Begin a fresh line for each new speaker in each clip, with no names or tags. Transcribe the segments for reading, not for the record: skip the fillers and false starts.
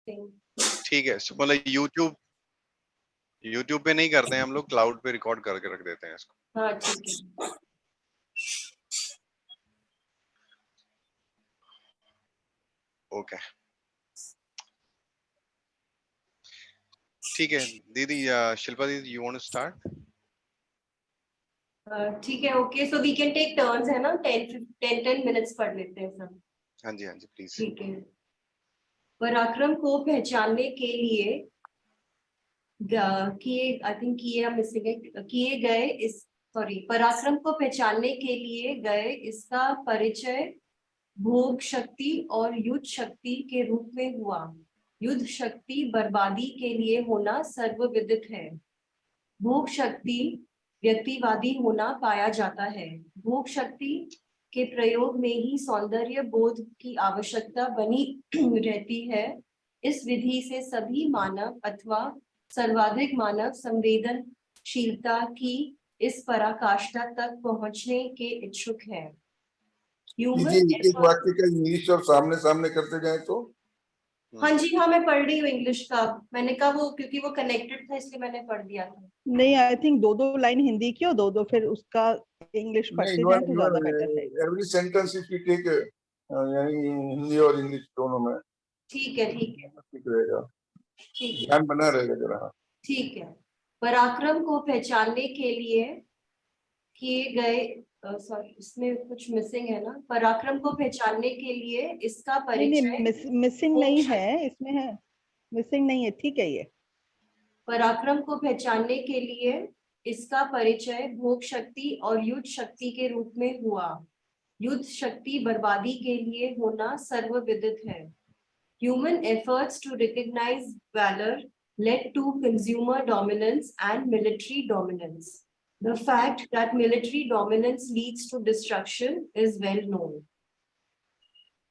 ठीक है, मतलब यूट्यूब पे नहीं करते हैं हम लोग, क्लाउड पे रिकॉर्ड करके रख देते हैं इसको।
हाँ ठीक है।
ओके ठीक है दीदी, शिल्पा दीदी, यू वांट टू स्टार्ट?
ठीक है, okay, so we can take turns, है ना, 10 मिनट्स पढ़ लेते हैं सब।
हाँ जी प्लीज।
ठीक है। पराक्रम को पहचानने के लिए किए, आई थिंक किए मिसिंग है, किए गए इस, सॉरी, पराक्रम को पहचानने के लिए गए इसका परिचय भोग शक्ति और युद्ध शक्ति के रूप में हुआ। युद्ध शक्ति बर्बादी के लिए होना सर्वविदित है। भोग शक्ति व्यक्तिवादी होना पाया जाता है। भोग शक्ति के प्रयोग में ही सौंदर्य बोध की आवश्यकता बनी रहती है। इस विधि से सभी मानव अथवा सर्वाधिक मानव संवेदनशीलता की इस पराकाष्ठा तक पहुंचने के इच्छुक है।
एक वाक्य का इंग्लिश और सामने सामने करते जाए तो।
हाँ जी, हाँ मैं पढ़ रही हूँ इंग्लिश का। मैंने कहा वो क्योंकि वो कनेक्टेड था इसलिए मैंने पढ़ दिया था।
नहीं, आई थिंक दो लाइन हिंदी की और दो फिर उसका इंग्लिश पढ़ते जाए तो ज्यादा बेटर है।
Every sentence if you take यानी हिंदी और इंग्लिश दोनों में।
ठीक है ठीक है,
ठीक रहेगा,
ठीक है,
ध्यान बना रहेगा जरा।
ठीक है। पराक्रम को पहचानने के लिए किए गए, सॉरी इसमें कुछ मिसिंग है ना। पराक्रम को पहचानने के लिए इसका परिचय,
मिसिंग नहीं है इसमें, है मिसिंग नहीं है, ठीक है। ये
पराक्रम को पहचानने के लिए इसका परिचय भोग शक्ति और युद्ध शक्ति के रूप में हुआ। युद्ध शक्ति बर्बादी के लिए होना सर्वविदित है। Human efforts to recognize valor led to consumer dominance and military dominance. The fact that military dominance leads to destruction is well known.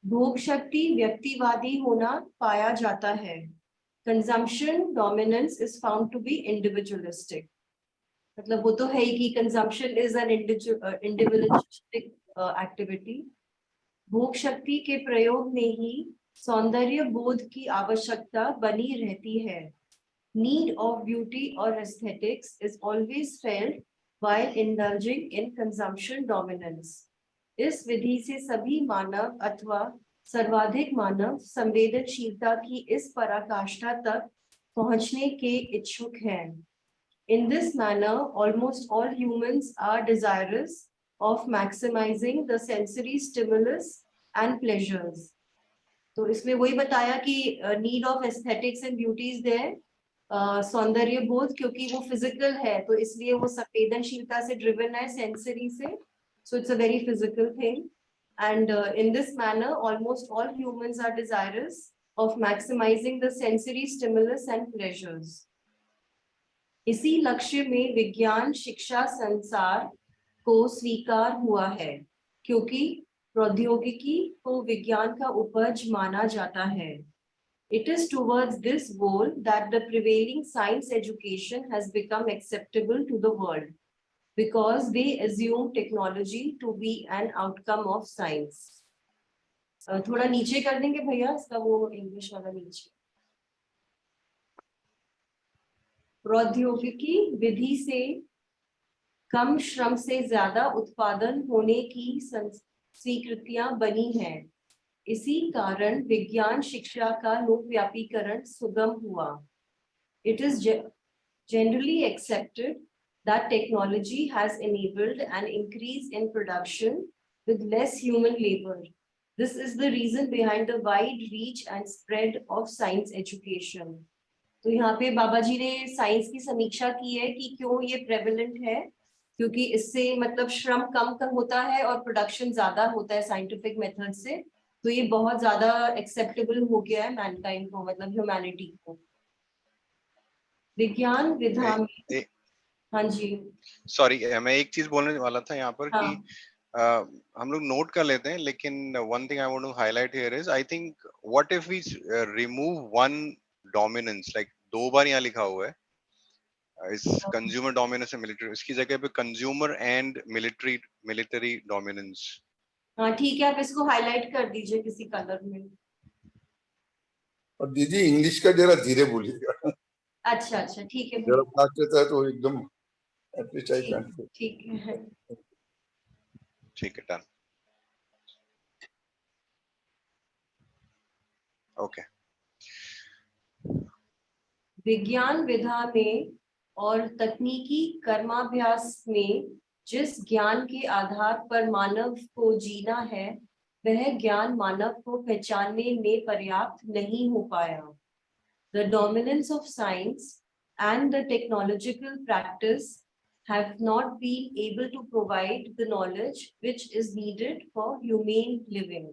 भोग शक्ति व्यक्तिवादी होना पाया जाता है। Consumption dominance is found to be individualistic. मतलब वो तो है ही कि consumption is an individualistic activity. भोग शक्ति के प्रयोग में ही सौंदर्य बोध की आवश्यकता बनी रहती है। Need of beauty or aesthetics is always felt while indulging in consumption dominance. इस विधि से सभी मानव अथवा सर्वाधिक मानव संवेदनशीलता की इस पराकाष्ठा तक पहुंचने के इच्छुक हैं। In this manner, almost all humans are desirous of maximizing the sensory stimulus and pleasures. तो इसमें वही बताया कि need of aesthetics and beauty is there. सौंदर्य बोध क्योंकि वो फिजिकल है तो इसलिए वो संवेदनशीलता से ड्रिवन है, सेंसरी से, so it's a very physical thing. And in this manner almost all humans are desirous of maximising the sensory stimulus and pleasures. इसी लक्ष्य में विज्ञान शिक्षा संसार को स्वीकार हुआ है क्योंकि प्रौद्योगिकी को विज्ञान का उपज माना जाता है। It is towards this goal that the prevailing science education has become acceptable to the world because they assume technology to be an outcome of science. थोड़ा नीचे कर देंगे भैया इसका, वो इंग्लिश वाला नीचे। प्रौद्योगिकी विधि से कम श्रम से ज्यादा उत्पादन होने की स्वीकृतियां बनी हैं। इसी कारण विज्ञान शिक्षा का लोकव्यापीकरण सुगम हुआ। It is generally accepted that technology has enabled an increase in production with less human labor. This is the reason behind the wide reach and spread of science education. तो यहाँ पे बाबा जी ने साइंस की समीक्षा की है कि क्यों ये प्रेवलेंट है, क्योंकि इससे मतलब श्रम कम होता है और प्रोडक्शन ज्यादा होता है साइंटिफिक मेथड से, तो ये बहुत ज्यादा एक्सेप्टेबल हो गया है मैनकाइंड को, मतलब ह्यूमैनिटी को। विज्ञान विधा में, हाँ जी
सॉरी, मैं एक चीज बोलने वाला था यहाँ पर कि हम लोग नोट कर लेते हैं, लेकिन one thing I want to highlight here is, I think what if we remove one dominance, like 2 बार यहाँ लिखा हुआ है इस कंज्यूमर डोमिनेंस एंड मिलिट्री, इसकी जगह पे कंज्यूमर एंड मिलिट्री डोमिनेंस।
हाँ ठीक है, आप इसको हाईलाइट कर दीजिए किसी कलर में।
और दीदी इंग्लिश का जरा धीरे बोलिएगा,
अच्छा अच्छा ठीक है
जरा
भैया,
फास्ट रहता है तो एकदम एटलीस्ट आई
ठीक
कैन।
ठीक है।
ठीक है, डन। ओके।
विज्ञान विधा में और तकनीकी कर्माभ्यास में जिस ज्ञान के आधार पर मानव को जीना है, वह ज्ञान मानव को पहचानने में पर्याप्त नहीं हो पाया। The dominance of science and the technological practice have not been able to provide the knowledge which is needed for humane living.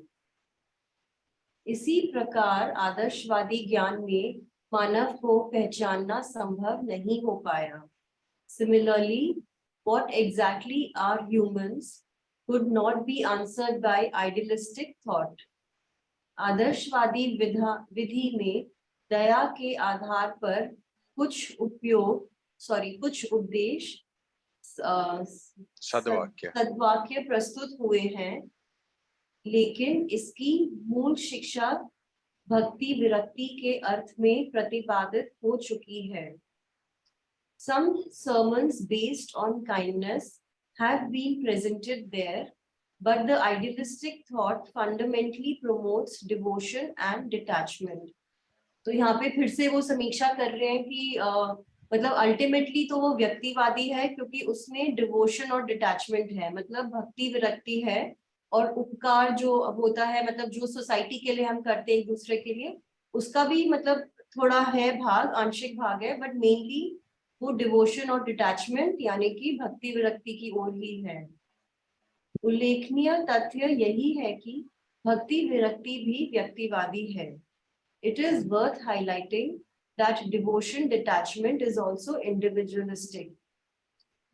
इसी प्रकार आदर्शवादी ज्ञान में मानव को पहचानना संभव नहीं हो पाया। Similarly, what exactly are humans could not be answered by idealistic thought. आदर्शवादी विधि में दया के आधार पर कुछ उपदेश सद्वाक्य प्रस्तुत हुए हैं, लेकिन इसकी मूल शिक्षा भक्ति विरक्ति के अर्थ में प्रतिपादित हो चुकी है। Some sermons based on kindness have been presented there, but the idealistic thought fundamentally promotes devotion and detachment. तो यहाँ पे फिर से वो समीक्षा कर रहे हैं कि मतलब अल्टीमेटली तो वो व्यक्तिवादी है, क्योंकि उसमें डिवोशन और डिटैचमेंट है, मतलब भक्ति विरक्ति है और उपकार जो होता है, मतलब जो सोसाइटी के लिए हम करते हैं एक दूसरे के लिए, उसका भी मतलब थोड़ा है भाग, आंशिक भाग है, बट मेनली वो डिवोशन और डिटैचमेंट यानी कि भक्ति विरक्ति की ओर ही है। उल्लेखनीय तथ्य यही है कि भक्ति विरक्ति भी व्यक्तिवादी है। It is worth highlighting that devotion detachment is also individualistic.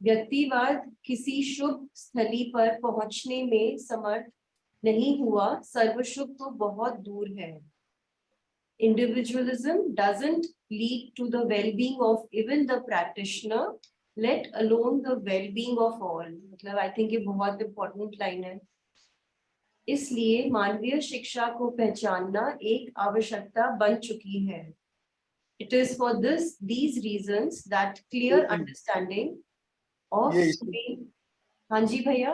व्यक्तिवाद किसी शुभ स्थली पर पहुंचने में समर्थ नहीं हुआ, सर्वशुभ तो बहुत दूर है। Individualism doesn't lead to the well-being of even the practitioner, let alone the well-being of all. मतलब I think ये बहुत important line है। इसलिए मानवीय शिक्षा को पहचानना एक आवश्यकता बन चुकी है। It is for these reasons that clear understanding of हाँ जी भैया,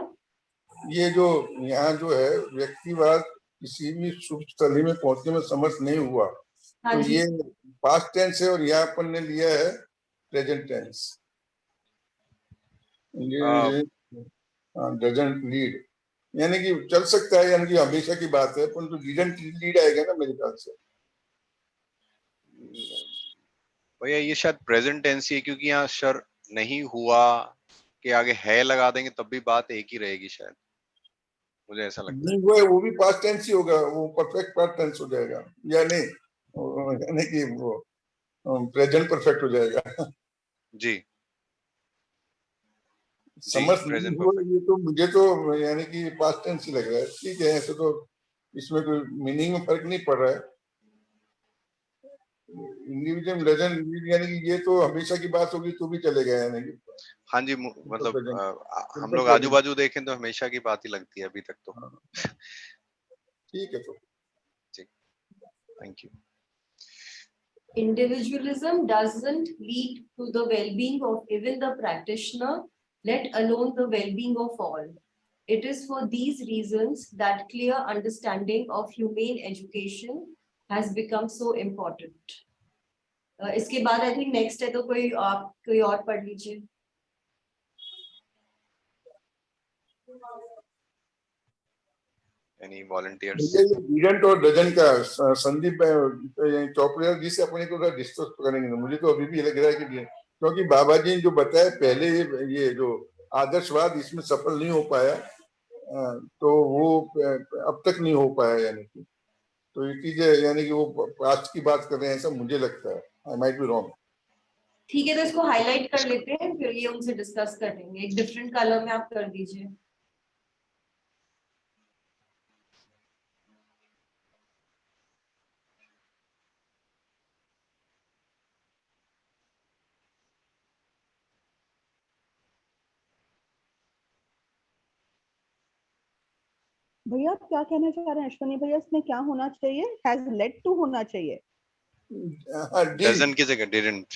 ये जो यहाँ जो है व्यक्तिवाद किसी भी शुभ स्थली में पहुंचने में समर्थ नहीं हुआ, तो ये पास्ट टेंस है और यहाँ अपन ने लिया है प्रेजेंट टेंस। डजंट लीड यानी कि चल सकता है, यानी कि हमेशा की बात है, परंतु डिडंट लीड आएगा ना मेरे ख्याल से।
भैया ये शायद प्रेजेंट टेंस ही है, क्योंकि यहाँ शर नहीं हुआ के आगे है लगा देंगे तब भी बात एक ही रहेगी शायद, मुझे ऐसा लगता है।
वो भी पास्ट टेंस ही होगा, वो परफेक्ट पास्ट टेंस हो जाएगा, या नहीं, यानी कि वो प्रेजेंट परफेक्ट हो जाएगा।
जी
समझ नहीं हुआ, ये तो मुझे तो यानी कि पास्ट टेंस ही लग रहा है। ठीक है, ऐसे तो इसमें कोई मीनिंग में फर्क नहीं पड़ रहा है। इंडिविजुअल डजंट लीड यानी कि ये तो हमेशा की बात होगी तो भी चलेगा, यानी कि
हाँ जी, मतलब हम लोग आजू बाजू देखें तो हमेशा की बात ही लगती है अभी तक तो।
ठीक है, तो
जी, thank you.
Individualism doesn't lead to the well-being of even the practitioner, let alone the well-being of all. It is for these reasons that clear understanding of humane education has become so important. इसके बाद I think next है, तो कोई और पढ़ लीजिए।
Any volunteers?
ये didn't और डजंट का संदीप चौपड़िया जी से अपने को डिस्कस करेंगे। मुझे तो अभी भी लग रहा है कि क्योंकि बाबा जी ने जो बताया पहले, ये जो आदर्शवाद इसमें सफल नहीं हो पाया, तो वो अब तक नहीं हो पाया, यानी कि तो ये चीज यानी कि वो पास्ट की बात कर रहे हैं, ऐसा मुझे लगता है। I might be wrong.
ठीक है, तो इसको हाईलाइट कर लेते हैं, फिर ये उनसे डिस्कस करेंगे। एक डिफरेंट कलर में आप कर दीजिए।
भैया आप क्या कहना चाह रहे हैं अश्विनी भैया, इसमें क्या होना चाहिए? हैज लेड टू होना चाहिए।
did
doesn't की जगह didn't.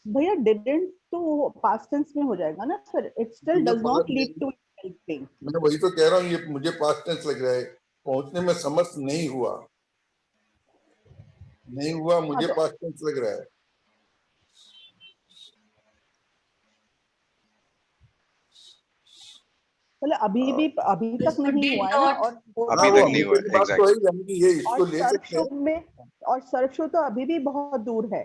भैया डिडंट तो पास्ट टेंस में हो जाएगा ना फिर, it still does not lead to helping.
मैं वही तो कह रहा हूँ, ये मुझे पास्ट टेंस लग रहा है, पहुंचने में समर्थ नहीं हुआ, नहीं हुआ, मुझे
अच्छा।
पास्ट टेंस लग रहा है।
मतलब अभी तक
तो
नहीं
did
हुआ है ना,
not,
और
अभी
हाँ,
तक
वो
नहीं
अभी
हुआ
तक की
है,
बात तो है,
exactly.
यानी कि ये इसको
और
ले सकते हैं।
सर्व शो तो अभी भी बहुत दूर है।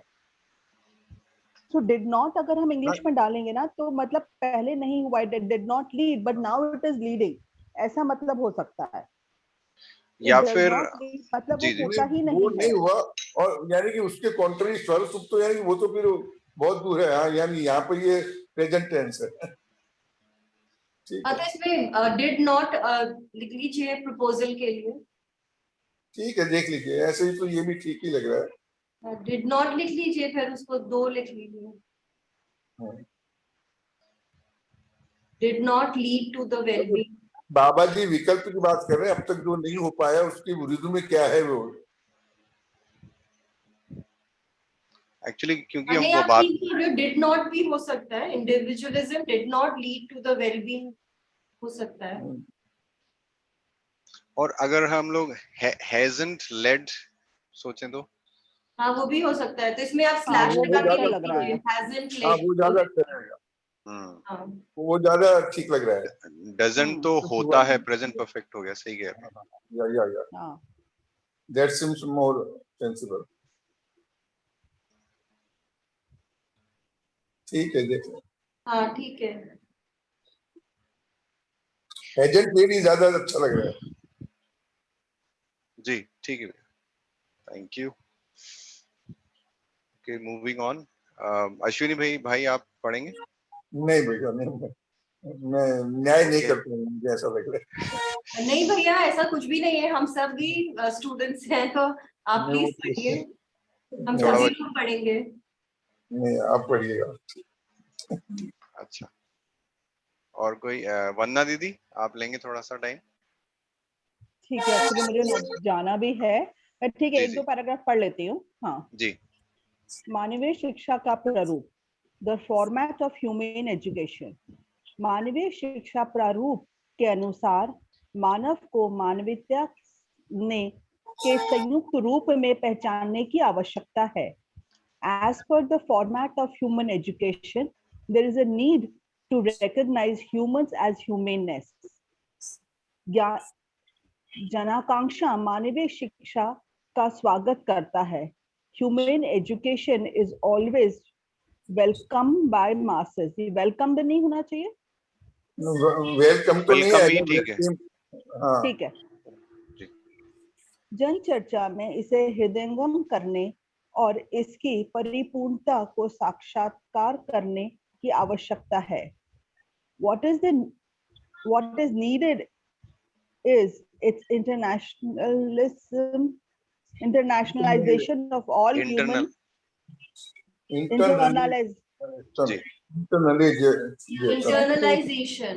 तो डिड नॉट अगर हम इंग्लिश में डालेंगे ना तो मतलब पहले नहीं हुआ, did not lead but now it is leading, ऐसा मतलब हो सकता है। इट
या
डज
फिर
नॉट लीड मतलब वो
जी जी
होता ही
वो
नहीं
नहीं
है।
हुआ, और यानी कि उसके कॉन्ट्ररी स्वर सुख तो यानी कि वो तो फिर बहुत दूर है। हाँ, यानी यहाँ पर ये प्रेजेंट टेंस है। ठीक
हाँ
है,
तो इसमें did not लिख लीजिए प्रपोजल के लिए,
ठीक है, देख लीजिए, ऐसे ही तो ये भी ठीक ही लग रहा है।
did not लिख लीजिए, फिर उसको 2 लिख लीजिए,
हाँ।
did not lead to the well-being.
बाबा जी विकल्प की बात कर रहे हैं, अब तक जो नहीं हो पाया उसकी उर्दू में क्या है वो?
एक्चुअली क्योंकि हम
नहीं
वो
आप
बात
ठीक बोल रहे हो, did not भी हो सकता है, individualism did not lead to the well-being हो सकता है।
और अगर हम लोग hasn't led सोचें तो
हाँ वो भी हो सकता है, तो इसमें आप
हाँ
स्लैश
वो
लगा के
बेटर
लिख
लग रहा
दीजिए,
है।
hasn't
हाँ,
led
वो
to
ज्यादा
the
अच्छा रहेगा,
हाँ
वो ज्यादा ठीक लग रहा है।
doesn't तो
कुछ हुआ
होता है,
नहीं।
प्रेजेंट परफेक्ट हो गया, सही कह रहे हैं।
या
हाँ
दैट सीम्स मोर सेंसिबल। ठीक है, देखो
हाँ ठीक है।
एजेंट लेडी ज्यादा अच्छा लग रहा है।
जी ठीक है, thank you. Okay, moving on. Ashwini भाई आप पढ़ेंगे?
नहीं भैया, नहीं, मैं न्याय नहीं
ओके
करता हूँ, मुझे ऐसा लग रहा है।
नहीं भैया ऐसा कुछ भी नहीं है, हम सब भी स्टूडेंट्स हैं, तो आप
नहीं, वो
प्लीज पढ़िए, हम
थोड़ा
सभी
बहुत
लोग पढ़ेंगे।
नहीं, आप पढ़िएगा।
अच्छा, और कोई वंदना दीदी आप लेंगे थोड़ा सा टाइम?
ठीक है, एक्चुअली मुझे जाना भी है, पर ठीक है
जी
एक दो
जी
पैराग्राफ पढ़ लेती हूँ। हाँ,
जी
मानवीय शिक्षा का प्रारूप, the format of human education. मानवीय शिक्षा प्रारूप के अनुसार मानव को मानवीयता ने के संयुक्त रूप में पहचानने की आवश्यकता है। As per the format of human education, there is a need to recognize humans as humanness. जनाकांक्षा मानवीय शिक्षा का स्वागत करता है। Humane education is always welcome by masses. ये welcome नहीं होना चाहिए?
वेलकम तो नहीं
वेलकम ही
है,
ठीक है।
हाँ,
ठीक है।
जी
जन चर्चा में इसे हृदयंगम करने और इसकी परिपूर्णता को साक्षात्कार करने की आवश्यकता है। What is needed is its internationalization of all
internal
human internalization
जी
internalisation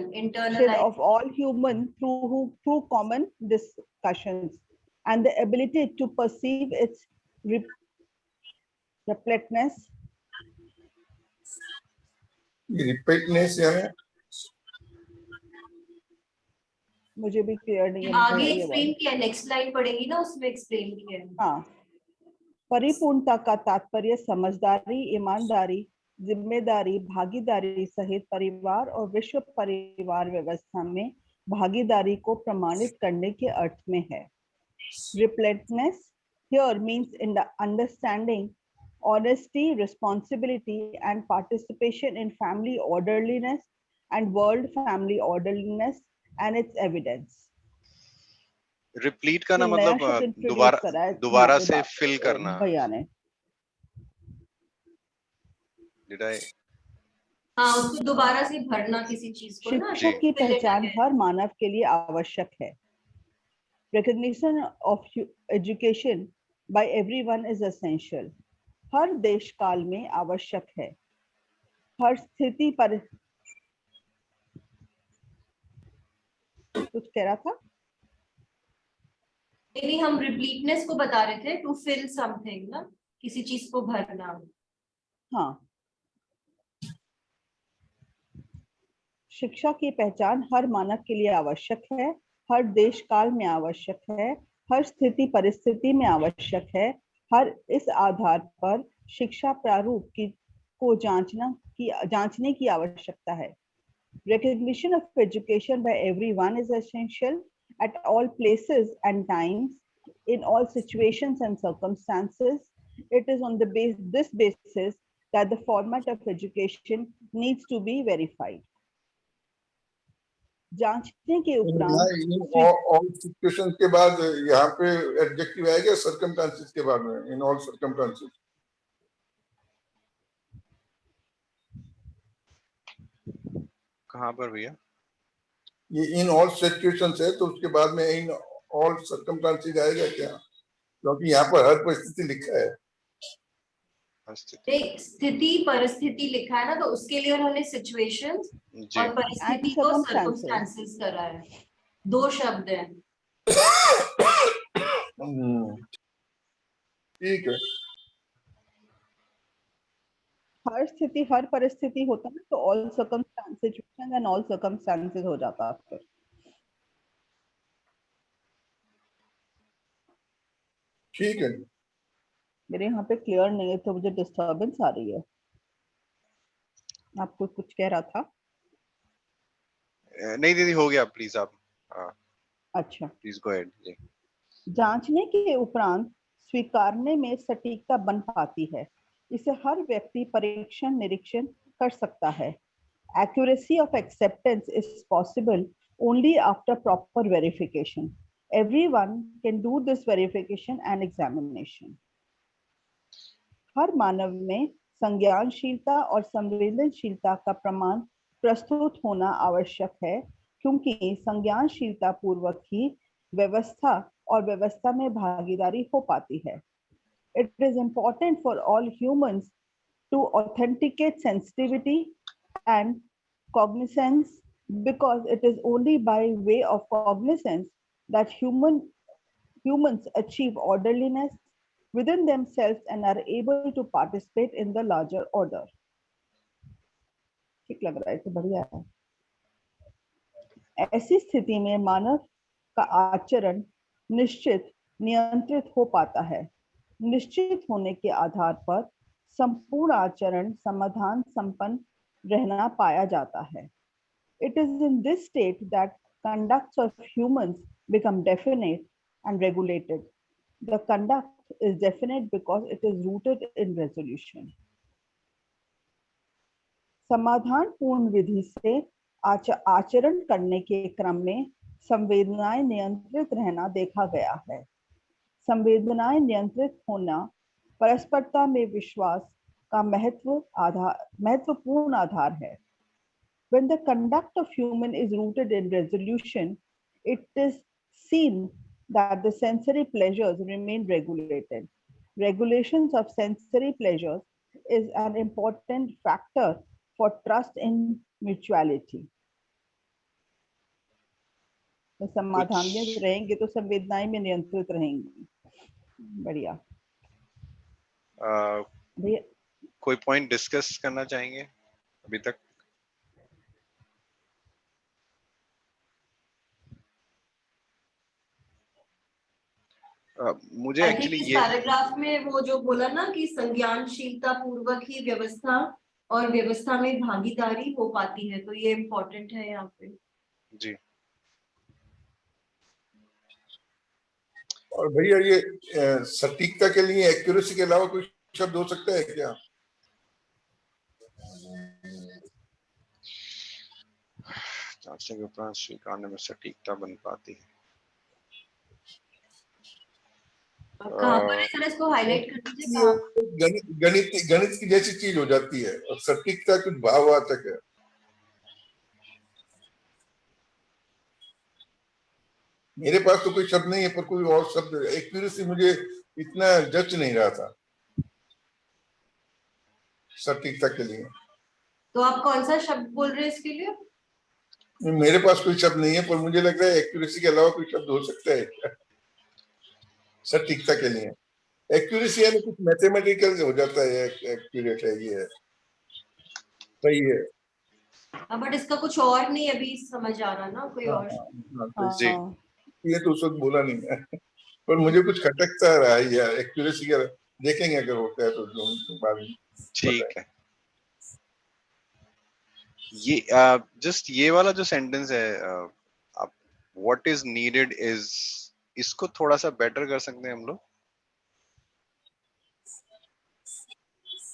of all human through common discussions and the ability to perceive its repleteness.
रिपीटनेस यानी
मुझे भी क्लियर नहीं है
आगे
ये
एक्सप्लेन
वर्ड।
किया, नेक्स्ट लाइन पढ़ेगी ना उसमें एक्सप्लेन किया है।
हाँ, परिपूर्णता का तात्पर्य समझदारी, ईमानदारी, जिम्मेदारी, भागीदारी सहित परिवार और विश्व परिवार व्यवस्था में भागीदारी को प्रमाणित करने के अर्थ में है। Repleteness here means in the understanding, honesty, responsibility, and participation in family orderliness and world family orderliness and its evidence.
Replete का ना
ये नया
मतलब
शब्द इंट्रोड्यूस
दोबारा
करा है
दोबारा
हमारे
से फिल करना।
भैया ने।
Did I?
हाँ उसको दोबारा से भरना किसी चीज को ना,
जी
शिक्षा की पहचान हर मानव के लिए आवश्यक है। Recognition of education by everyone is essential. हर देश काल में आवश्यक है। हर स्थिति पर कुछ कह रहा था?
नहीं, हम रिप्लीटनेस को बता रहे थे, टू फिल समथिंग ना, किसी चीज को भरना।
हाँ, शिक्षा की पहचान हर मानव के लिए आवश्यक है, हर देश काल में आवश्यक है, हर स्थिति परिस्थिति में आवश्यक है। हर इस आधार पर शिक्षा प्रारूप को जांचने की आवश्यकता है। Recognition of education by everyone is essential at all places and times, in all situations and circumstances. It is on this basis that the format of education needs to be verified. जांचने के उपरांत
all situation के बाद यहाँ पे adjective आएगा circumstances के बाद में, इन ऑल सर्कमस्टेंसेस।
कहाँ पर भैया?
ये इन ऑल सिचुएशंस है, तो उसके बाद में इन ऑल सर्कमस्टेंसेस आएगा क्या? क्योंकि यहाँ पर हर परिस्थिति लिखा है।
स्थिति परिस्थिति लिखा है ना, तो उसके लिए उन्होंने सिचुएशंस और परिस्थिति को सर्कमस्टेंसेस करा है। दो शब्द हैं।
ठीक है।
हर स्थिति हर परिस्थिति होता है तो all circumstances and all circumstances हो जाता है फिर।
ठीक है।
मेरे यहाँ पे क्लियर नहीं है तो मुझे डिस्टर्बेंस आ रही है। आपको कुछ कह रहा था?
नहीं दीदी, हो गया, प्लीज आप।
अच्छा,
प्लीज गो अहेड जी।
जांचने के उपरांत स्वीकारने में सटीकता बन पाती है। इसे हर व्यक्ति परीक्षण निरीक्षण कर सकता है। Accuracy of acceptance is possible only after proper verification. Everyone can do this verification and examination. हर मानव में संज्ञानशीलता और संवेदनशीलता का प्रमाण प्रस्तुत होना आवश्यक है, क्योंकि संज्ञानशीलता पूर्वक ही व्यवस्था और व्यवस्था में भागीदारी हो पाती है। It is important for all humans to authenticate sensitivity and cognizance, because it is only by way of cognizance that humans achieve orderliness within themselves and are able to participate in the larger order. ठीक लग रहा है तो बढ़िया है। ऐसी स्थिति में मानव का आचरण निश्चित नियंत्रित हो पाता है। निश्चित होने के आधार पर संपूर्ण आचरण समाधान संपन्न रहना पाया जाता है। It is in this state that conducts of humans become definite and regulated. The conduct is definite because it is rooted in resolution. समाधान पूर्ण विधि से आचरण करने के क्रम में संवेदनाएं नियंत्रित रहना देखा गया है। संवेदनाएं नियंत्रित होना परस्परता में विश्वास का महत्वपूर्ण आधार है। When the conduct of human is rooted in resolution, it is seen that the sensory pleasures remain regulated. Regulations of sensory pleasures is an important factor for trust in mutuality. तो समाधान में रहेंगे तो संवेदनाएं में नियंत्रित रहेंगी। बढ़िया। भैया
कोई पॉइंट डिस्कस करना चाहेंगे अभी तक? मुझे एक्चुअली ये
पैराग्राफ में वो जो बोला ना कि संज्ञानशीलता पूर्वक ही व्यवस्था और व्यवस्था में भागीदारी हो पाती है, तो ये इम्पोर्टेंट है यहाँ पे
जी।
और भैया ये सटीकता के लिए एक्यूरेसी के अलावा कोई शब्द हो सकता है क्या?
जांचने के उपरांत स्वीकारने में सटीकता बन पाती है।
कहाँ पर है? सर इसको हाईलाइट कर दीजिए।
गणित की जैसी चीज हो जाती है और सटीकता कुछ भाववाचक है। मेरे पास तो कोई शब्द नहीं है, पर कोई और शब्द एक्यूरेसी मुझे इतना जच नहीं रहा था सटीकता के लिए।
तो आप कौन सा शब्द बोल रहे हैं इसके लिए?
मेरे पास कोई शब्द नहीं है, पर मुझे लग रहा है एक्यूरेसी के अलावा कोई शब्द हो सकता है क्या? सटीकता के लिए। एक्यूरेसी यानी कुछ मैथमेटिकल हो जाता है, एक्यूरेट है, ये है, सही है।
बट इसका कुछ और नहीं अभी समझ आ रहा ना, कोई और।
जी
ये तो उस वक्त बोला नहीं है पर मुझे कुछ खटकता रहा है यार एक्यूरेसी का। देखेंगे अगर होता है तो जो बाद में।
ठीक है। ये जस्ट ये वाला जो सेंटेंस है, आप व्हाट इज नीडेड इज, इसको थोड़ा सा बेटर कर सकते हैं हम लोग।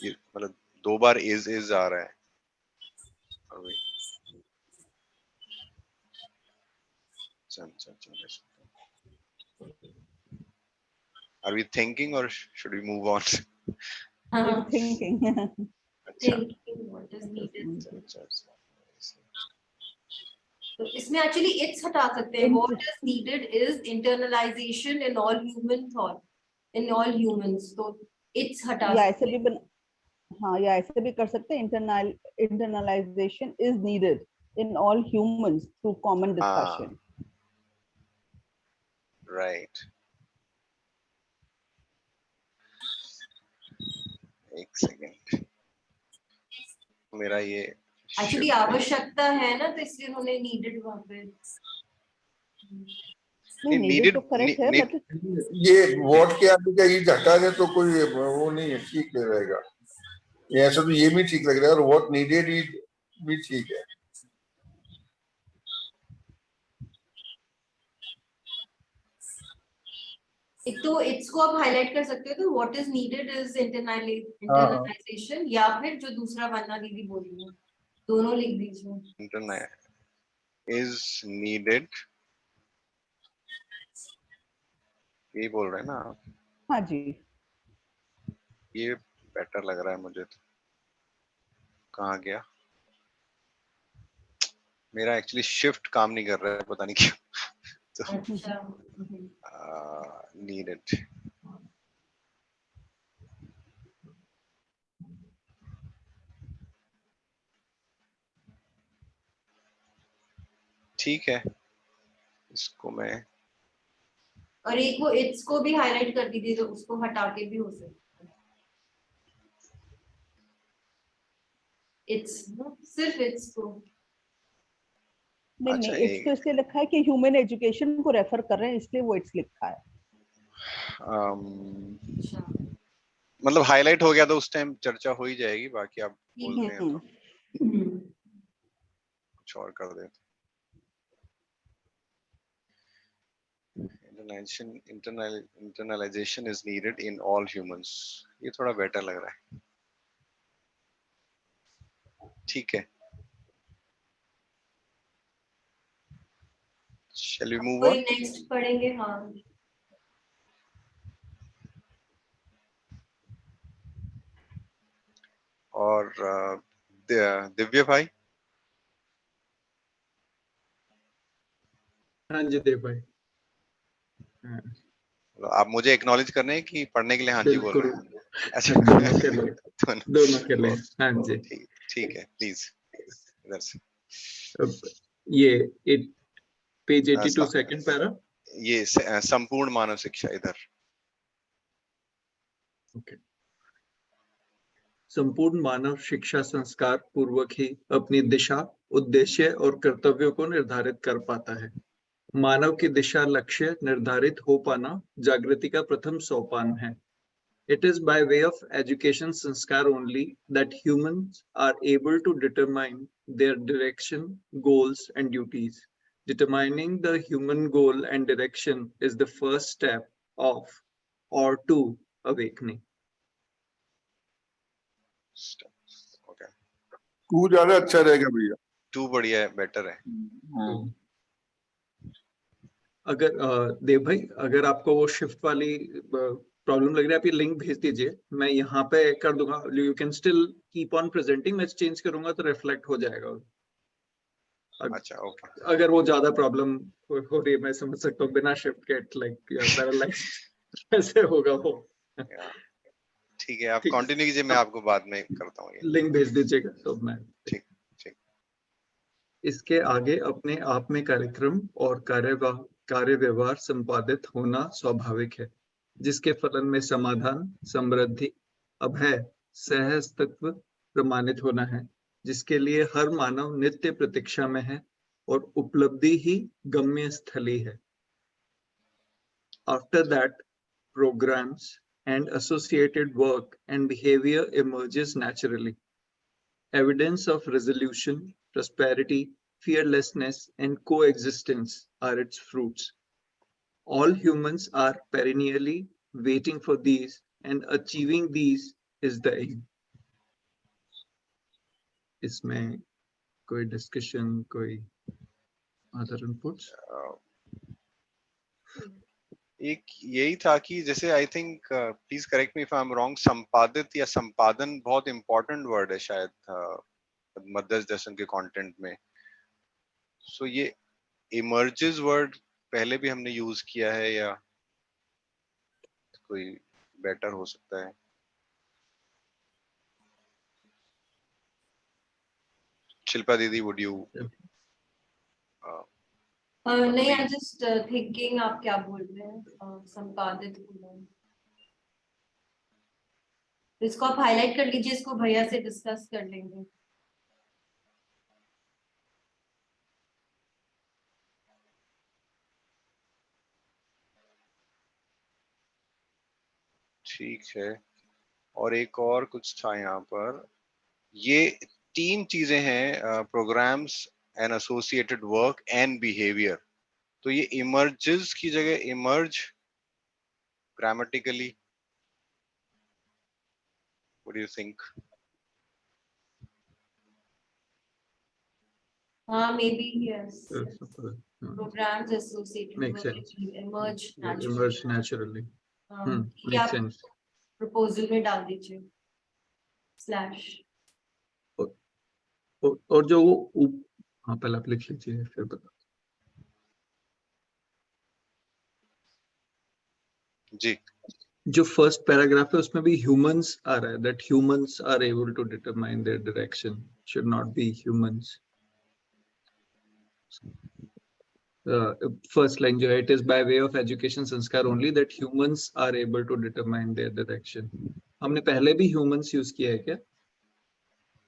ये मतलब 2 बार इज आ रहा है। अभी Are we thinking or should we move on?
हाँ,
थिंकिंग
अच्छा
thinking what is needed।
अच्छा।
तो इसमें एक्चुअली इट्स हटा सकते हैं। What is needed is internalisation in all human thought, in all humans, तो इट्स हटा
या
सकते
ऐसे भी हाँ, या ऐसे भी कर सकते हैं, internalisation is needed in all humans through common discussion.
Right. एक सेकेंड, मेरा ये
एक्चुअली आवश्यकता है ना, तो इसलिए उन्होंने नीडेड वहां पे।
नहीं, नीडेड तो करेक्ट है, मतलब
ये वोट के आगे का ये हटा दे तो कोई वो नहीं है, ठीक रहेगा। ये ऐसा तो ये भी ठीक लग रहा है, और व्हाट नीडेड भी ठीक है।
एक तो इट्स को आप हाईलाइट कर सकते हो, तो what is needed is internalisation, या फिर जो दूसरा वरना दीदी बोल रही है, दोनों लिख दीजिए।
इंटरनेट इज नीडेड, ये बोल रहे हैं ना आप?
हाँ जी।
ये बेटर लग रहा है मुझे तो। कहाँ गया मेरा? एक्चुअली शिफ्ट काम नहीं कर रहा है, पता नहीं क्यों। तो
अच्छा।
नीडेड, ठीक है, इसको मैं
और एक वो इट्स को भी हाईलाइट कर दीजिए, तो उसको हटा के भी हो सकता है। इट्स, सिर्फ इट्स को।
नहीं
अच्छा
नहीं, इट्स तो इसलिए लिखा है कि ह्यूमन एजुकेशन को रेफर कर रहे हैं, इसलिए वो इट्स लिखा है।
अच्छा,
मतलब हाईलाइट हो गया तो उस टाइम चर्चा हो ही जाएगी, बाकी आप बोलते हैं तो कुछ और कर देते। Internalization is needed in all humans, ये थोड़ा बेटर लग रहा है। ठीक है, shall we move
कोई
on?
नेक्स्ट पढ़ेंगे। हाँ,
और दिव्य भाई।
हाँ जी देव भाई। हाँ,
आप मुझे एक्नॉलेज कर रहे हैं कि पढ़ने के लिए हाँ जी बोल रहे
बिल्कुल।
हैं? अच्छा
दोनों के लिए, दोनों के लिए। हाँ जी।
ठीक ठीक है, प्लीज इधर से।
अब ये पेज
हाँ,
82 सेकंड पैरा।
ये संपूर्ण मानव शिक्षा इधर।
ओके। संपूर्ण मानव शिक्षा संस्कार पूर्वक ही अपनी दिशा, उद्देश्य और कर्तव्यों को निर्धारित कर पाता है। मानव की दिशा लक्ष्य निर्धारित हो पाना जागृति का प्रथम सोपान है। It is by way of education sanskar only that humans are able to determine their direction, goals, and duties. Determining the human goal and direction is the first step of or to awakening.
Okay,
तू ज्यादा अच्छा रहेगा भैया।
2 बढ़िया है, better है।
अगर देव भाई, अगर आपको वो शिफ्ट वाली प्रॉब्लम लग रही है, आप ये लिंक भेज दीजिए, मैं यहाँ पे कर दूंगा। You can still keep on presenting, मैं चेंज करूंगा तो रिफ्लेक्ट हो जाएगा।
अच्छा ओके,
अगर वो ज्यादा प्रॉब्लम हो रही है, मैं समझ सकता हूँ, बिना शिफ्ट के लाइक यू आर पैरालाइज्ड कैसे होगा वो।
ठीक है, आप
ठीक,
कंटिन्यू कीजिए, मैं आपको बाद में करता हूँ ये।
लिंक भेज दीजिएगा तो मैं।
ठीक ठीक।
इसके आगे अपने आप में कार्यक्रम और कार्य व्यवहार संपादित होना स्वाभाविक है। जिसके फलन में समाधान, समृद्धि, अभय, सहअस्तित्व प्रमाणित होना है, जिसके लिए हर मानव नित्य प्रतीक्षा में है और उपलब्धि ही गम्य स्थली है. After that, programs and associated work and behavior emerges naturally. Evidence of resolution, prosperity, fearlessness, and coexistence are its fruits. All humans are perennially waiting for these, and achieving these is the aim. इसमें कोई discussion, कोई other inputs?
एक यही था कि जैसे I think please correct me if I am wrong, संपादित या संपादन बहुत इंपॉर्टेंट वर्ड है शायद मध्यस्थ दर्शन के कंटेंट में. सो ये इमर्जेस वर्ड पहले भी हमने यूज किया है या कोई बेटर हो सकता है? शिल्पा दीदी, वुड यू?
नहीं, आई जस्ट थिंकिंग आप क्या बोल रहे हैं. संपादित इसको आप हाईलाइट कर लीजिए, इसको भैया से डिस्कस कर लेंगे.
ठीक है. और एक और कुछ था यहाँ पर, ये 3 चीजें हैं, programmes and associated work and behaviour. तो ये इमर्जेस की जगह emerge grammatically, what do you think?
हाँ, maybe yes.
Programs
associated
Makes
with
sense.
emerge naturally.
Emerge naturally.
ठीक है,
Makes
आप
sense.
प्रपोजल में डाल दीजिए स्लैश.
और जो वो हाँ, पहले आप लिख लीजिए फिर बता.
जी.
जो फर्स्ट पैराग्राफ है उसमें भी ह्यूमंस आ रहा है, that humans are able to determine their direction, should not be humans. First line जो है, it is by way of education sanskar only that humans are able to determine their direction. हमने पहले भी ह्यूमंस यूज किया है क्या?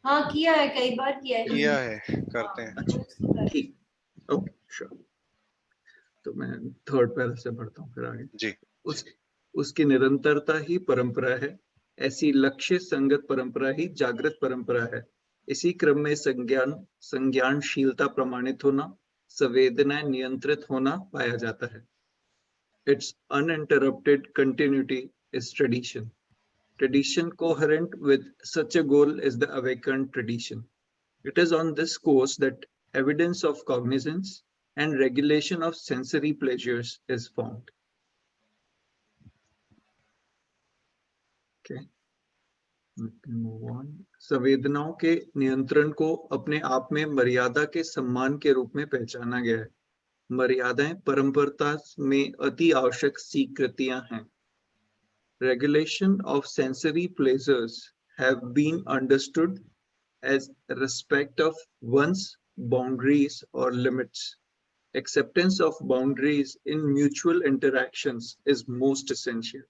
हाँ, किया है, कई बार किया है.
करते हैं.
अच्छा, ठीक, ओके, श्योर. तो मैं थर्ड पैरा से पढ़ता हूँ फिर आगे.
जी.
उसकी निरंतरता ही परंपरा है, ऐसी लक्ष्य संगत परंपरा ही जागृत परंपरा है. इसी क्रम में संज्ञानशीलता प्रमाणित होना, संवेदनाएं नियंत्रित होना पाया जाता है. Its uninterrupted continuity is tradition. Tradition coherent with such a goal is the awakened tradition. It is on this course that evidence of cognizance and regulation of sensory pleasures is found. Okay. Let me move on. संवेदनाओं के नियंत्रण को अपने आप में मर्यादा के सम्मान के रूप में पहचाना गया है. मर्यादाएं परंपरता में अति आवश्यक स्वीकृतियां हैं. Regulation of sensory pleasures have been understood as respect of one's boundaries or limits. Acceptance of boundaries in mutual interactions is most essential.